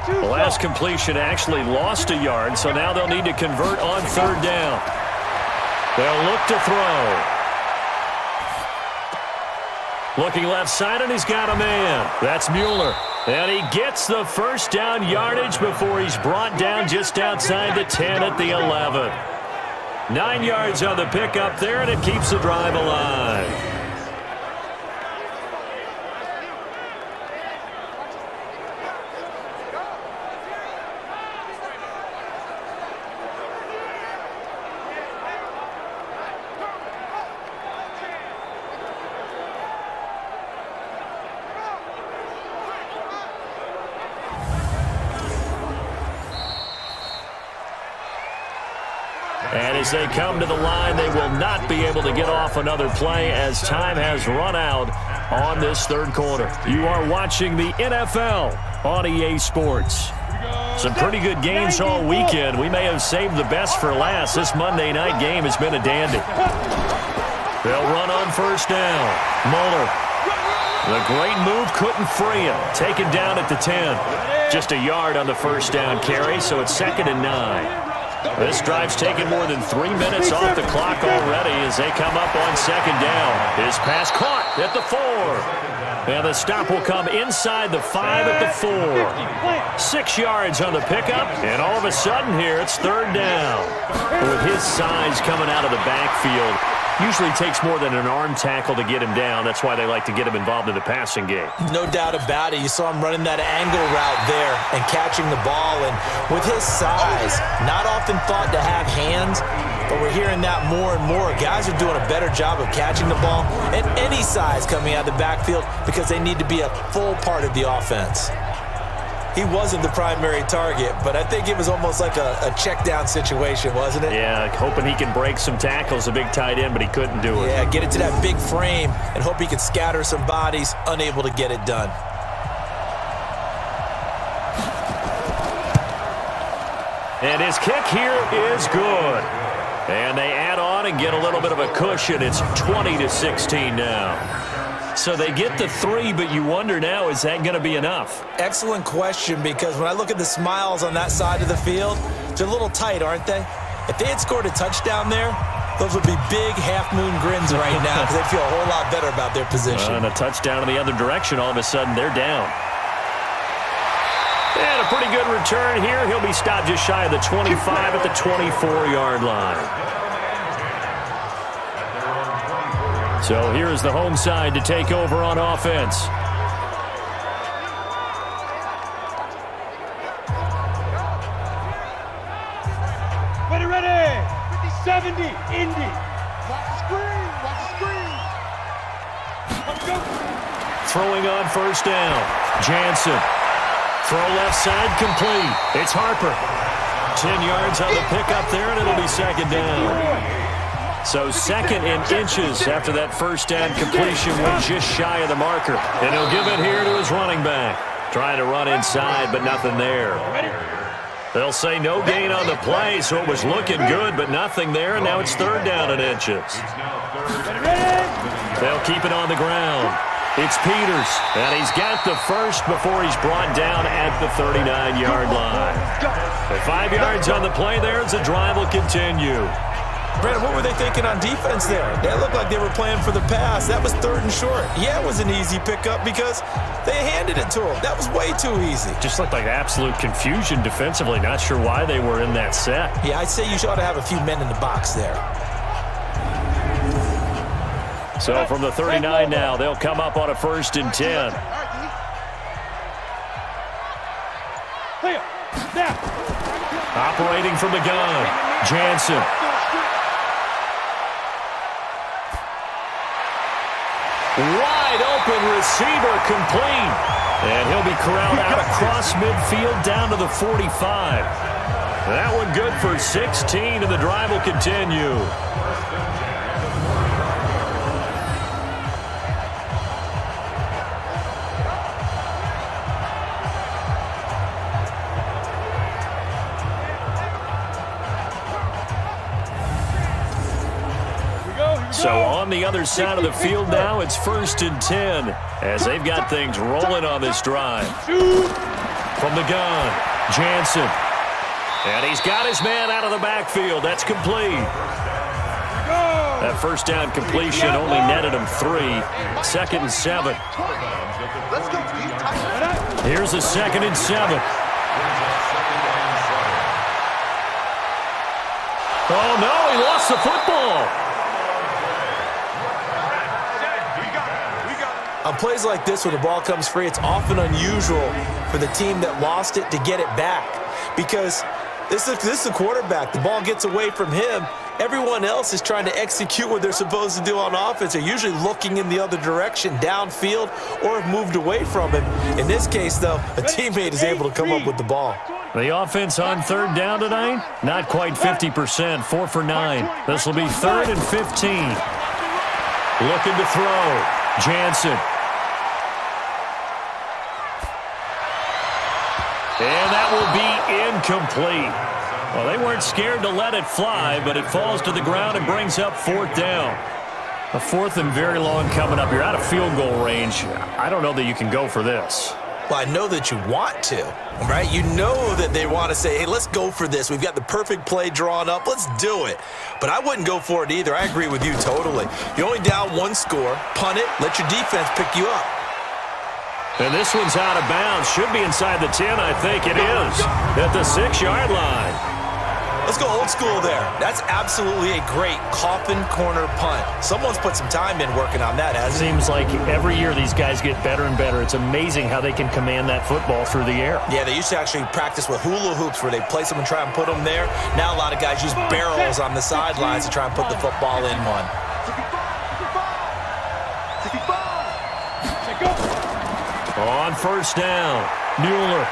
The last completion actually lost a yard, so now they'll need to convert on 3rd down. They'll look to throw. Looking left side, and he's got a man. That's Mueller. And he gets the first down yardage before he's brought down just outside the 10 at the 11. 9 yards on the pickup there, and it keeps the drive alive. And as they come to the line, they will not be able to get off another play as time has run out on this 3rd quarter. You are watching the NFL on EA Sports. Some pretty good games all weekend. We may have saved the best for last. This Monday night game has been a dandy. They'll run on first down. Mueller. The great move couldn't free him. Taken down at the 10. Just a yard on the first down carry, so it's 2nd and 9. This drive's taken more than 3 minutes off the clock already as they come up on 2nd down. His pass caught at the 4. And the stop will come inside the 5 at the 4. 6 yards on the pickup, and all of a sudden here it's 3rd down. With his size coming out of the backfield, usually takes more than an arm tackle to get him down. That's why they like to get him involved in the passing game. No doubt about it. You saw him running that angle route there and catching the ball. And with his size, not often thought to have hands, but we're hearing that more and more. Guys are doing a better job of catching the ball at any size coming out of the backfield because they need to be a full part of the offense. He wasn't the primary target, but I think it was almost like a check-down situation, wasn't it? Yeah, hoping he can break some tackles, a big tight end, but he couldn't do it. Yeah, get it to that big frame and hope he can scatter some bodies, unable to get it done. And his kick here is good. And they add on and get a little bit of a cushion. It's 20-16 now. So they get the 3, but you wonder now, is that going to be enough? Excellent question, because when I look at the smiles on that side of the field, they're a little tight, aren't they? If they had scored a touchdown there, those would be big half-moon grins right now because they'd feel a whole lot better about their position. And a touchdown in the other direction, all of a sudden they're down. And a pretty good return here. He'll be stopped just shy of the 25 at the 24-yard line. So here's the home side to take over on offense. Ready. 70, Indy. Watch the screen. Watch the screen. Let's go. Throwing on first down. Jansen. Throw left side complete. It's Harper. 10 yards on the pickup there, and it'll be second down. So second in inches after that first down completion went just shy of the marker. And he'll give it here to his running back. Trying to run inside, but nothing there. They'll say no gain on the play, so it was looking good, but nothing there, and now it's third down in inches. They'll keep it on the ground. It's Peters, and he's got the first before he's brought down at the 39-yard line. With 5 yards on the play there, as the drive will continue. Brandon, what were they thinking on defense there? They looked like they were playing for the pass. That was third and short. Yeah, it was an easy pickup because they handed it to him. That was way too easy. Just looked like absolute confusion defensively. Not sure why they were in that set. Yeah, I'd say you ought to have a few men in the box there. So from the 39 now, they'll come up on a 1st and 10. Operating from the gun, Jansen. Wide open receiver complete. And he'll be corralled out across midfield down to the 45. That one good for 16, and the drive will continue. So on the other side of the field now, it's 1st and 10 as they've got things rolling on this drive. From the gun, Jansen. And he's got his man out of the backfield. That's complete. That first down completion only netted him 3. 2nd and 7. Let's go. Here's a 2nd and 7. Oh, no, he lost the football. On plays like this, when the ball comes free, it's often unusual for the team that lost it to get it back because this is the quarterback. The ball gets away from him. Everyone else is trying to execute what they're supposed to do on offense. They're usually looking in the other direction, downfield, or have moved away from him. In this case, though, a teammate is able to come up with the ball. The offense on third down tonight, not quite 50%, 4 for 9. This will be 3rd and 15. Looking to throw, Jansen. And that will be incomplete. Well, they weren't scared to let it fly, but it falls to the ground and brings up 4th down. A 4th and very long coming up. You're out of field goal range. I don't know that you can go for this. Well, I know that you want to, right? You know that they want to say, hey, let's go for this. We've got the perfect play drawn up. Let's do it. But I wouldn't go for it either. I agree with you totally. You're only down 1 score. Punt it. Let your defense pick you up. And this one's out of bounds. Should be inside the 10, I think it is. At the 6-yard line. Let's go old school there. That's absolutely a great coffin corner punt. Someone's put some time in working on that, hasn't it? Seems like every year these guys get better and better. It's amazing how they can command that football through the air. Yeah, they used to actually practice with hula hoops where they place them and try and put them there. Now a lot of guys use barrels on the sidelines to try and put the football in one. On first down, Mueller.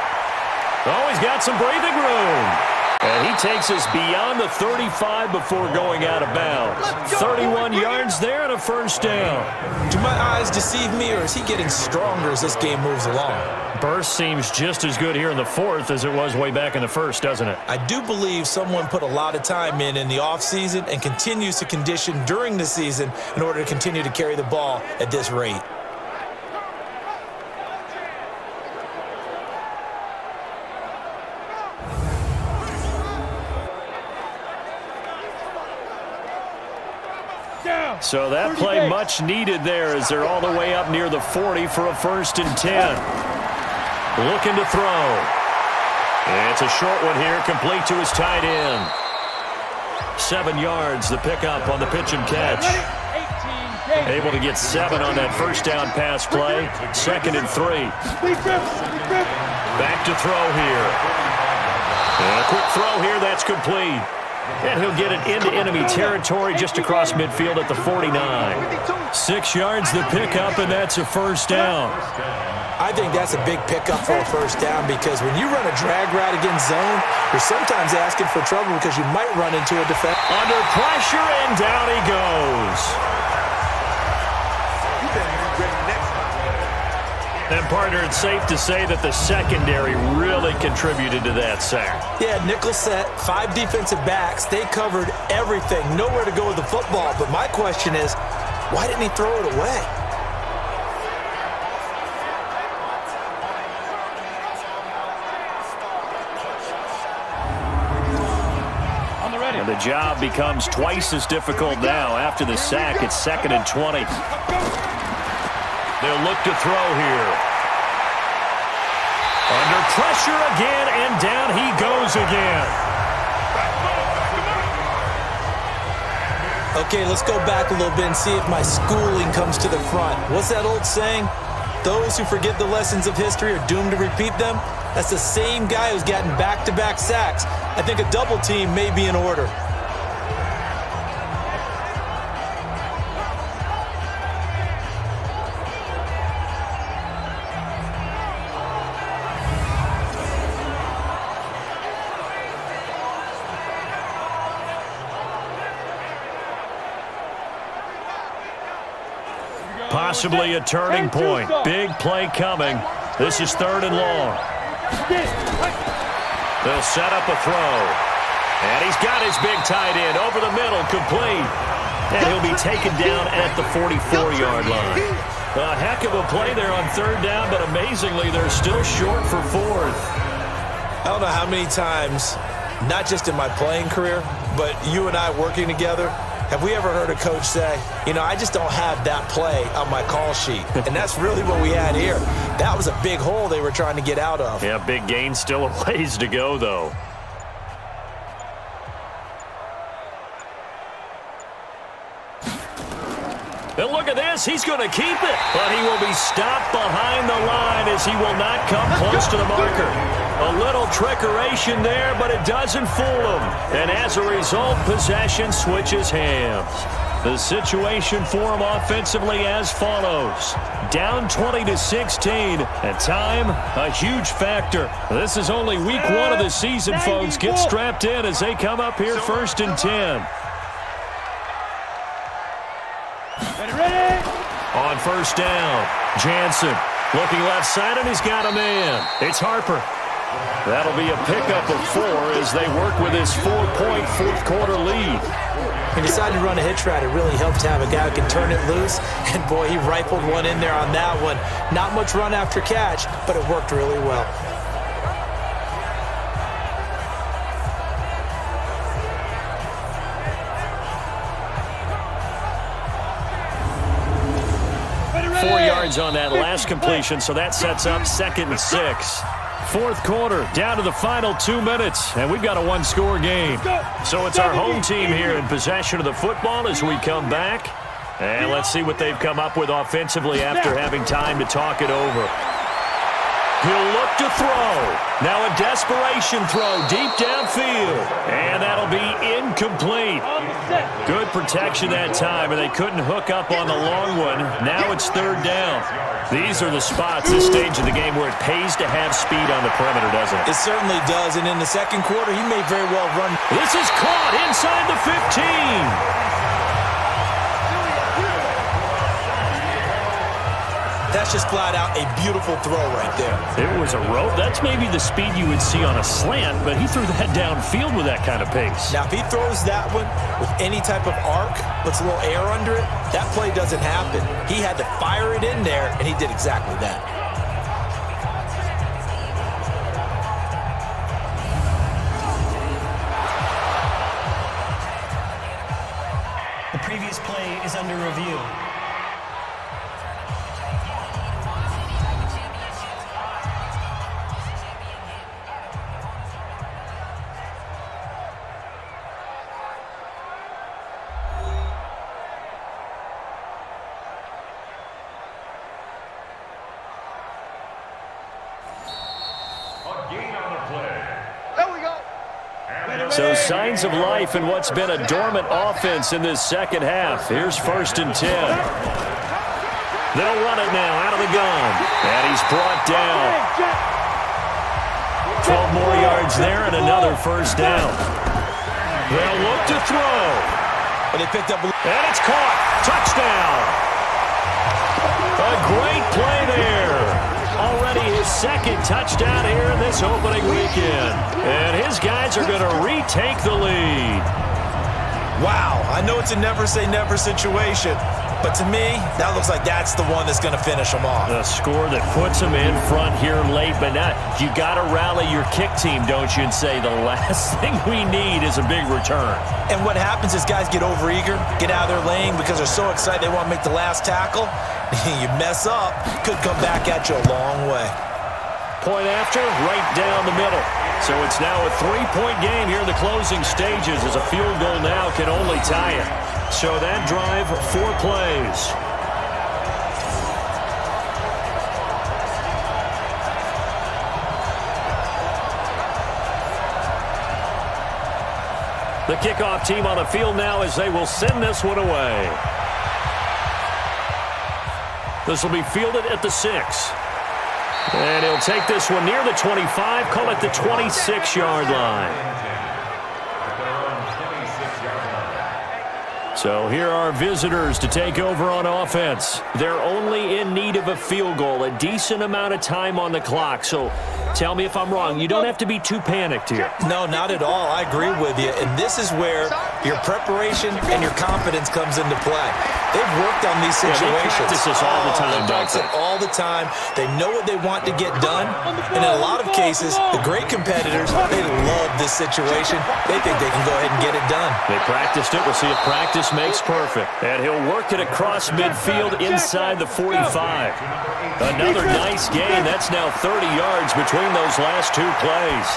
Oh, he's got some breathing room. And he takes us beyond the 35 before going out of bounds. 31 yards there and a first down. Do my eyes deceive me, or is he getting stronger as this game moves along? Burst seems just as good here in the 4th as it was way back in the 1st, doesn't it? I do believe someone put a lot of time in the offseason and continues to condition during the season in order to continue to carry the ball at this rate. So that play much needed there as they're all the way up near the 40 for a 1st and 10. Looking to throw. It's a short one here, complete to his tight end. 7 yards, the pickup on the pitch and catch. Able to get 7 on that 1st down pass play. 2nd and 3. Back to throw here. And a quick throw here, that's complete. And he'll get it into enemy territory just across midfield at the 49. 6 yards the pickup, and that's a 1st down. I think that's a big pickup for a 1st down because when you run a drag route against zone, you're sometimes asking for trouble because you might run into a defender. Under pressure, and down he goes. And, partner, it's safe to say that the secondary really contributed to that sack. Yeah, nickel set, 5 defensive backs. They covered everything. Nowhere to go with the football. But my question is, why didn't he throw it away? And the job becomes twice as difficult now. After the sack, it's 2nd and 20. They'll look to throw here. Under pressure again, and down he goes again. Okay, let's go back a little bit and see if my schooling comes to the front. What's that old saying? Those who forget the lessons of history are doomed to repeat them. That's the same guy who's gotten back-to-back sacks. I think a double team may be in order. Possibly a turning point. Big play coming. This is 3rd and long. They'll set up a throw. And he's got his big tight end over the middle, complete. And he'll be taken down at the 44-yard line. A heck of a play there on 3rd down, but amazingly, they're still short for 4th. I don't know how many times, not just in my playing career, but you and I working together, have we ever heard a coach say, you know, I just don't have that play on my call sheet? And that's really what we had here. That was a big hole they were trying to get out of. Yeah, big gain, still a ways to go, though. And look at this. He's going to keep it. But he will be stopped behind the line as he will not come close to the marker. A little trickeration there, but it doesn't fool him. And as a result, possession switches hands. The situation for him offensively as follows. Down 20-16, and time, a huge factor. This is only week 1 of the season, folks. Get strapped in as they come up here 1st and 10. On 1st down, Jansen looking left side, and he's got a man. It's Harper. That'll be a pickup of 4 as they work with his 4-point 4th quarter lead. He decided to run a hitch route. It really helped to have a guy who can turn it loose. And, boy, he rifled one in there on that one. Not much run after catch, but it worked really well. On that last completion, so that sets up 2nd and 6. 4th quarter, down to the final 2 minutes, and we've got a 1-score game. So it's our home team here in possession of the football as we come back. And let's see what they've come up with offensively after having time to talk it over. He'll look to throw. Now a desperation throw deep downfield. And that'll be incomplete. Good protection that time, and they couldn't hook up on the long one. Now it's 3rd down. These are the spots, this stage of the game, where it pays to have speed on the perimeter, doesn't it? It certainly does, and in the 2nd quarter, he may very well run. This is caught inside the 15. That's just flat out a beautiful throw right there. It was a rope. That's maybe the speed you would see on a slant, but he threw that downfield with that kind of pace. Now, if he throws that one with any type of arc, puts a little air under it, that play doesn't happen. He had to fire it in there, and he did exactly that. The previous play is under review. So signs of life in what's been a dormant offense in this second half. Here's 1st and 10. They'll run it now out of the gun. And he's brought down. 12 more yards there and another first down. They'll look to throw. But they picked up. And it's caught. Touchdown. A great play there. Already his second touchdown here in this opening weekend. And his guys are going to retake the lead. Wow, I know it's a never-say-never situation, but to me, that looks like that's the one that's going to finish them off. A score that puts them in front here late, but not. You got to rally your kick team, don't you, and say the last thing we need is a big return. And what happens is guys get overeager, get out of their lane because they're so excited they want to make the last tackle. You mess up, could come back at you a long way. Point after, right down the middle. So it's now a 3-point game here in the closing stages as a field goal now can only tie it. So that drive, 4 plays. The kickoff team on the field now as they will send this one away. This will be fielded at the 6. And he'll take this one near the 25, call it the 26-yard line. So here are visitors to take over on offense. They're only in need of a field goal, a decent amount of time on the clock. So tell me if I'm wrong. You don't have to be too panicked here. No, not at all. I agree with you. And this is where your preparation and your confidence comes into play. They've worked on these situations. They practice this all the time, they practice it all the time. They know what they want to get done. And in a lot of cases, the great competitors, they love this situation. They think they can go ahead and get it done. They practiced it. We'll see if practice makes perfect. And he'll work it across midfield inside the 45. Another nice gain. That's now 30 yards between those last 2 plays.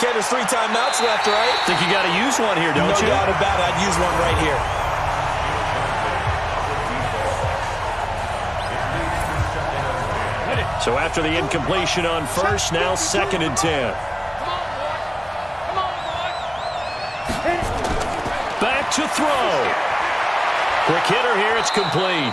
Okay, there's 3 timeouts left, right? Think you got to use one here, don't you? No doubt about it. I'd use one right here. So after the incompletion on first, now 2nd and 10. Back to throw. Quick hitter here, it's complete.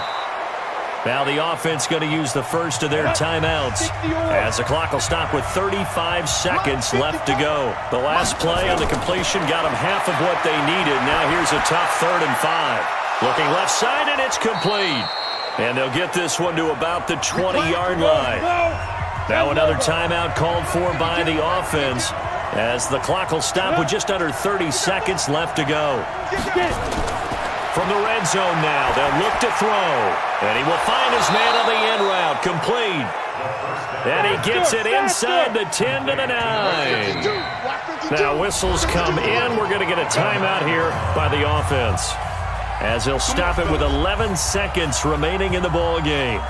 Now the offense going to use the first of their timeouts as the clock will stop with 35 seconds left to go. The last play on the completion got them half of what they needed. Now here's a tough 3rd and 5. Looking left side, and it's complete. And they'll get this one to about the 20-yard line. Now another timeout called for by the offense as the clock will stop with just under 30 seconds left to go. From the red zone now, they'll look to throw. And he will find his man on the end route, complete. And he gets it inside the 10 to the 9. Now whistles come in. We're going to get a timeout here by the offense, as he'll stop it with 11 seconds remaining in the ball game.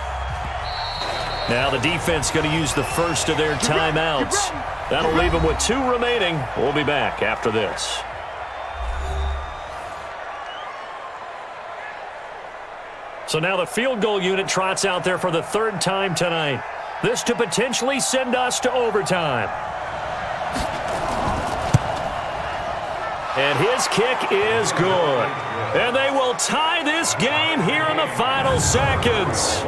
Now the defense going to use the first of their timeouts. That'll leave them with 2 remaining. We'll be back after this. So now the field goal unit trots out there for the 3rd time tonight. This to potentially send us to overtime. And his kick is good. And they will tie this game here in the final seconds.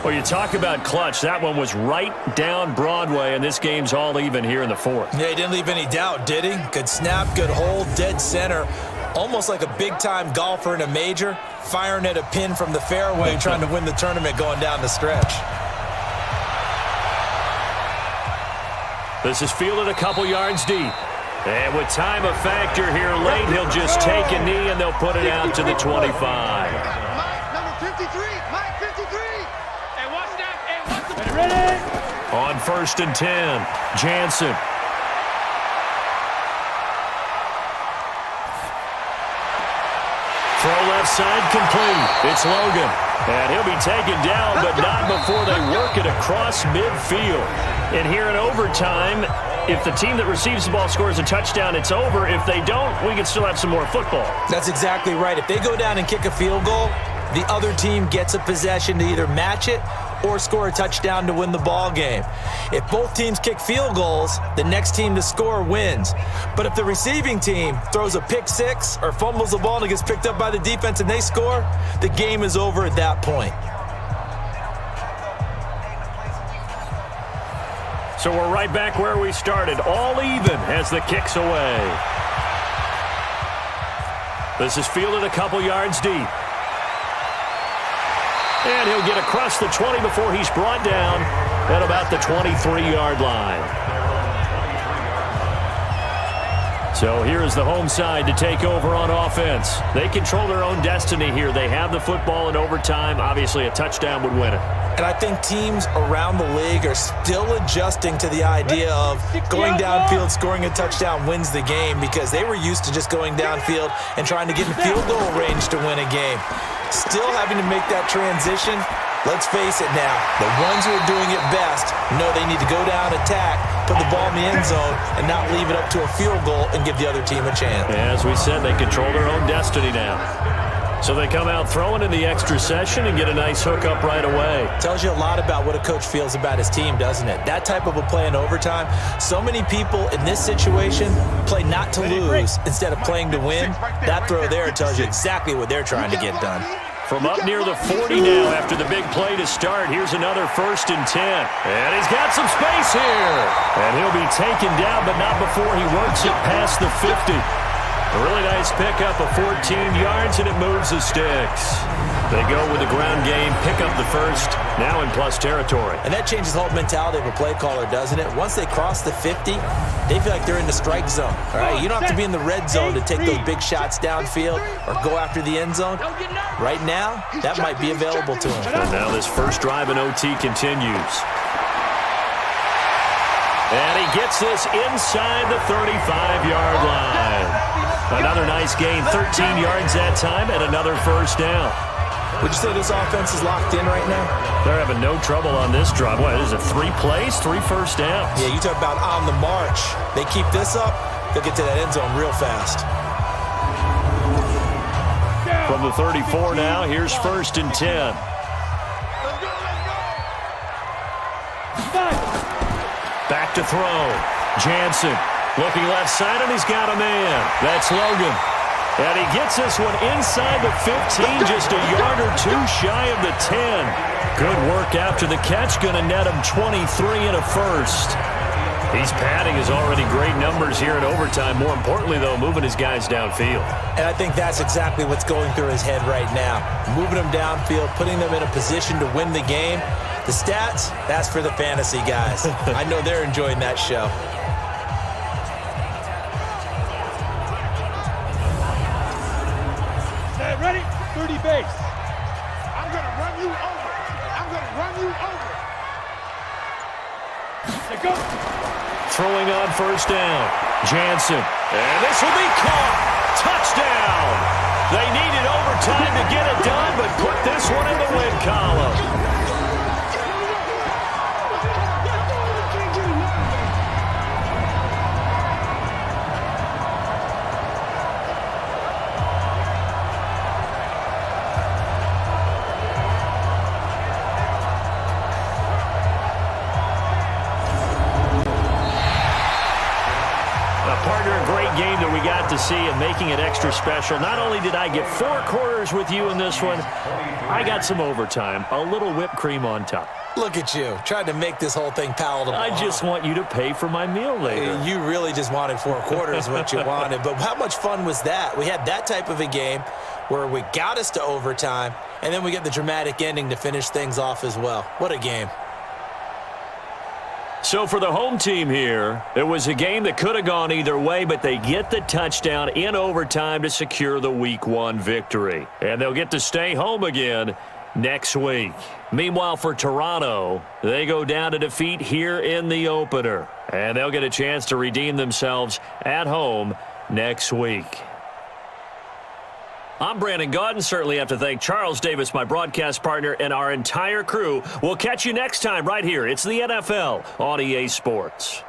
Well, you talk about clutch. That one was right down Broadway, and this game's all even here in the 4th. Yeah, he didn't leave any doubt, did he? Good snap, good hold, dead center. Almost like a big-time golfer in a major, firing at a pin from the fairway, trying to win the tournament going down the stretch. This is fielded a couple yards deep. And with time a factor here late, he'll just take a knee, and they'll put it out to the 25. Number 53, Mike 53. Hey, watch that. Hey, watch the... Ready? On 1st and 10, Jansen. Throw left inside, complete. It's Logan. And he'll be taken down, but not before they work it across midfield. And here in overtime, if the team that receives the ball scores a touchdown, it's over. If they don't, we can still have some more football. That's exactly right. If they go down and kick a field goal, the other team gets a possession to either match it or score a touchdown to win the ball game. If both teams kick field goals, the next team to score wins. But if the receiving team throws a pick six or fumbles the ball and it gets picked up by the defense and they score, the game is over at that point. So we're right back where we started, all even as the kick's away. This is fielded a couple yards deep. And he'll get across the 20 before he's brought down at about the 23-yard line. So here is the home side to take over on offense. They control their own destiny here. They have the football in overtime. Obviously, a touchdown would win it. And I think teams around the league are still adjusting to the idea of going downfield, scoring a touchdown wins the game, because they were used to just going downfield and trying to get in field goal range to win a game. Still having to make that transition. Let's face it now, the ones who are doing it best know they need to go down, attack, put the ball in the end zone, and not leave it up to a field goal and give the other team a chance. As we said, they control their own destiny now. So they come out throwing in the extra session and get a nice hook up right away. Tells you a lot about what a coach feels about his team, doesn't it? That type of a play in overtime. So many people in this situation play not to lose instead of playing to win. That throw there tells you exactly what they're trying to get done. From up near the 40 now after the big play to start. Here's another 1st and 10. And he's got some space here. And he'll be taken down, but not before he works it past the 50. A really nice pickup of 14 yards, and it moves the sticks. They go with the ground game, pick up the first, now in plus territory. And that changes the whole mentality of a play caller, doesn't it? Once they cross the 50, they feel like they're in the strike zone. All right, you don't have to be in the red zone to take those big shots downfield or go after the end zone. Right now, that might be available to them. And now this first drive in OT continues. And he gets this inside the 35-yard line. Another nice gain, 13 yards that time, and another first down. Would you say this offense is locked in right now? They're having no trouble on this drive. What is it, 3 plays, 3 first downs? Yeah, you talk about on the march. They keep this up, they'll get to that end zone real fast. From the 34 now, here's 1st and 10. Back to throw. Jansen looking left side, and he's got a man. That's Logan. And he gets this one inside the 15, just a yard or two shy of the 10. Good work after the catch. Going to net him 23 and a first. He's padding his already great numbers here in overtime. More importantly, though, moving his guys downfield. And I think that's exactly what's going through his head right now. Moving them downfield, putting them in a position to win the game. The stats, that's for the fantasy guys. I know they're enjoying that show. Ready? 30 base. I'm going to run you over. I'm going to run you over. Let go. Throwing on first down. Jansen. And this will be caught. Touchdown. They needed overtime to get it done, but put this one in the win column. Game that we got to see and making it extra special. Not only did I get 4 quarters with you in this one, I got some overtime, a little whipped cream on top. Look at you, trying to make this whole thing palatable. I just want you to pay for my meal later. You really just wanted 4 quarters what you wanted, but how much fun was that? We had that type of a game where we got us to overtime, and then we get the dramatic ending to finish things off as well. What a game. So for the home team here, it was a game that could have gone either way, but they get the touchdown in overtime to secure the Week 1 victory. And they'll get to stay home again next week. Meanwhile, for Toronto, they go down to defeat here in the opener. And they'll get a chance to redeem themselves at home next week. I'm Brandon Gaudin. Certainly have to thank Charles Davis, my broadcast partner, and our entire crew. We'll catch you next time right here. It's the NFL on EA Sports.